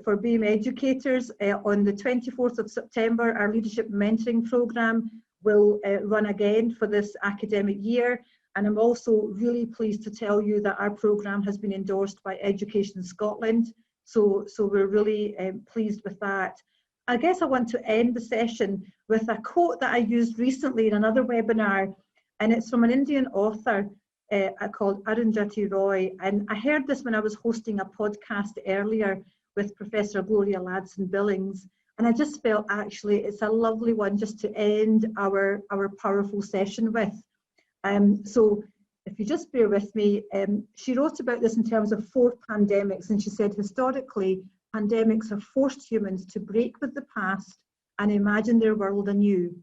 for BAME educators. On the 24th of September, our leadership mentoring programme will run again for this academic year. And I'm also really pleased to tell you that our programme has been endorsed by Education Scotland. So we're really pleased with that. I guess I want to end the session with a quote that I used recently in another webinar, and it's from an Indian author called Arundhati Roy. And I heard this when I was hosting a podcast earlier with Professor Gloria Ladson-Billings. And I just felt actually it's a lovely one just to end our powerful session with. So if you just bear with me, she wrote about this in terms of 4 pandemics, and she said historically pandemics have forced humans to break with the past and imagine their world anew.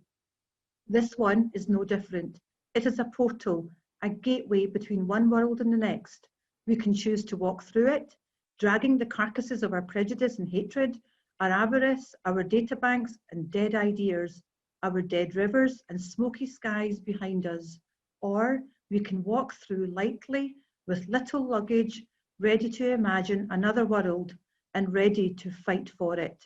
This one is no different. It is a portal, a gateway between one world and the next. We can choose to walk through it, dragging the carcasses of our prejudice and hatred, our avarice, our databanks and dead ideas, our dead rivers and smoky skies behind us. Or we can walk through lightly with little luggage, ready to imagine another world and ready to fight for it.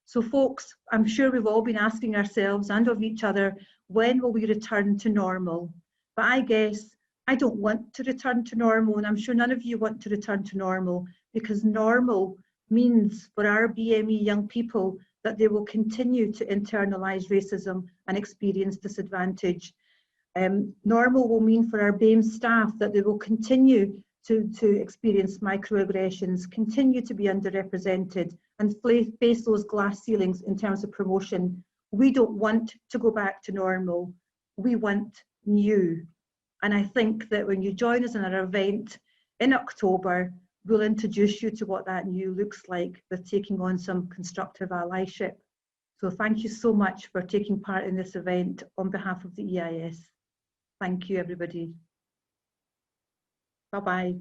So folks, I'm sure we've all been asking ourselves and of each other, when will we return to normal? But I guess I don't want to return to normal, and I'm sure none of you want to return to normal, because normal means for our BME young people that they will continue to internalise racism and experience disadvantage. Normal will mean for our BAME staff that they will continue to experience microaggressions, continue to be underrepresented and face those glass ceilings in terms of promotion. We don't want to go back to normal. We want new. And I think that when you join us in our event in October, we'll introduce you to what that new looks like with taking on some constructive allyship. So thank you so much for taking part in this event on behalf of the EIS. Thank you, everybody. Bye-bye.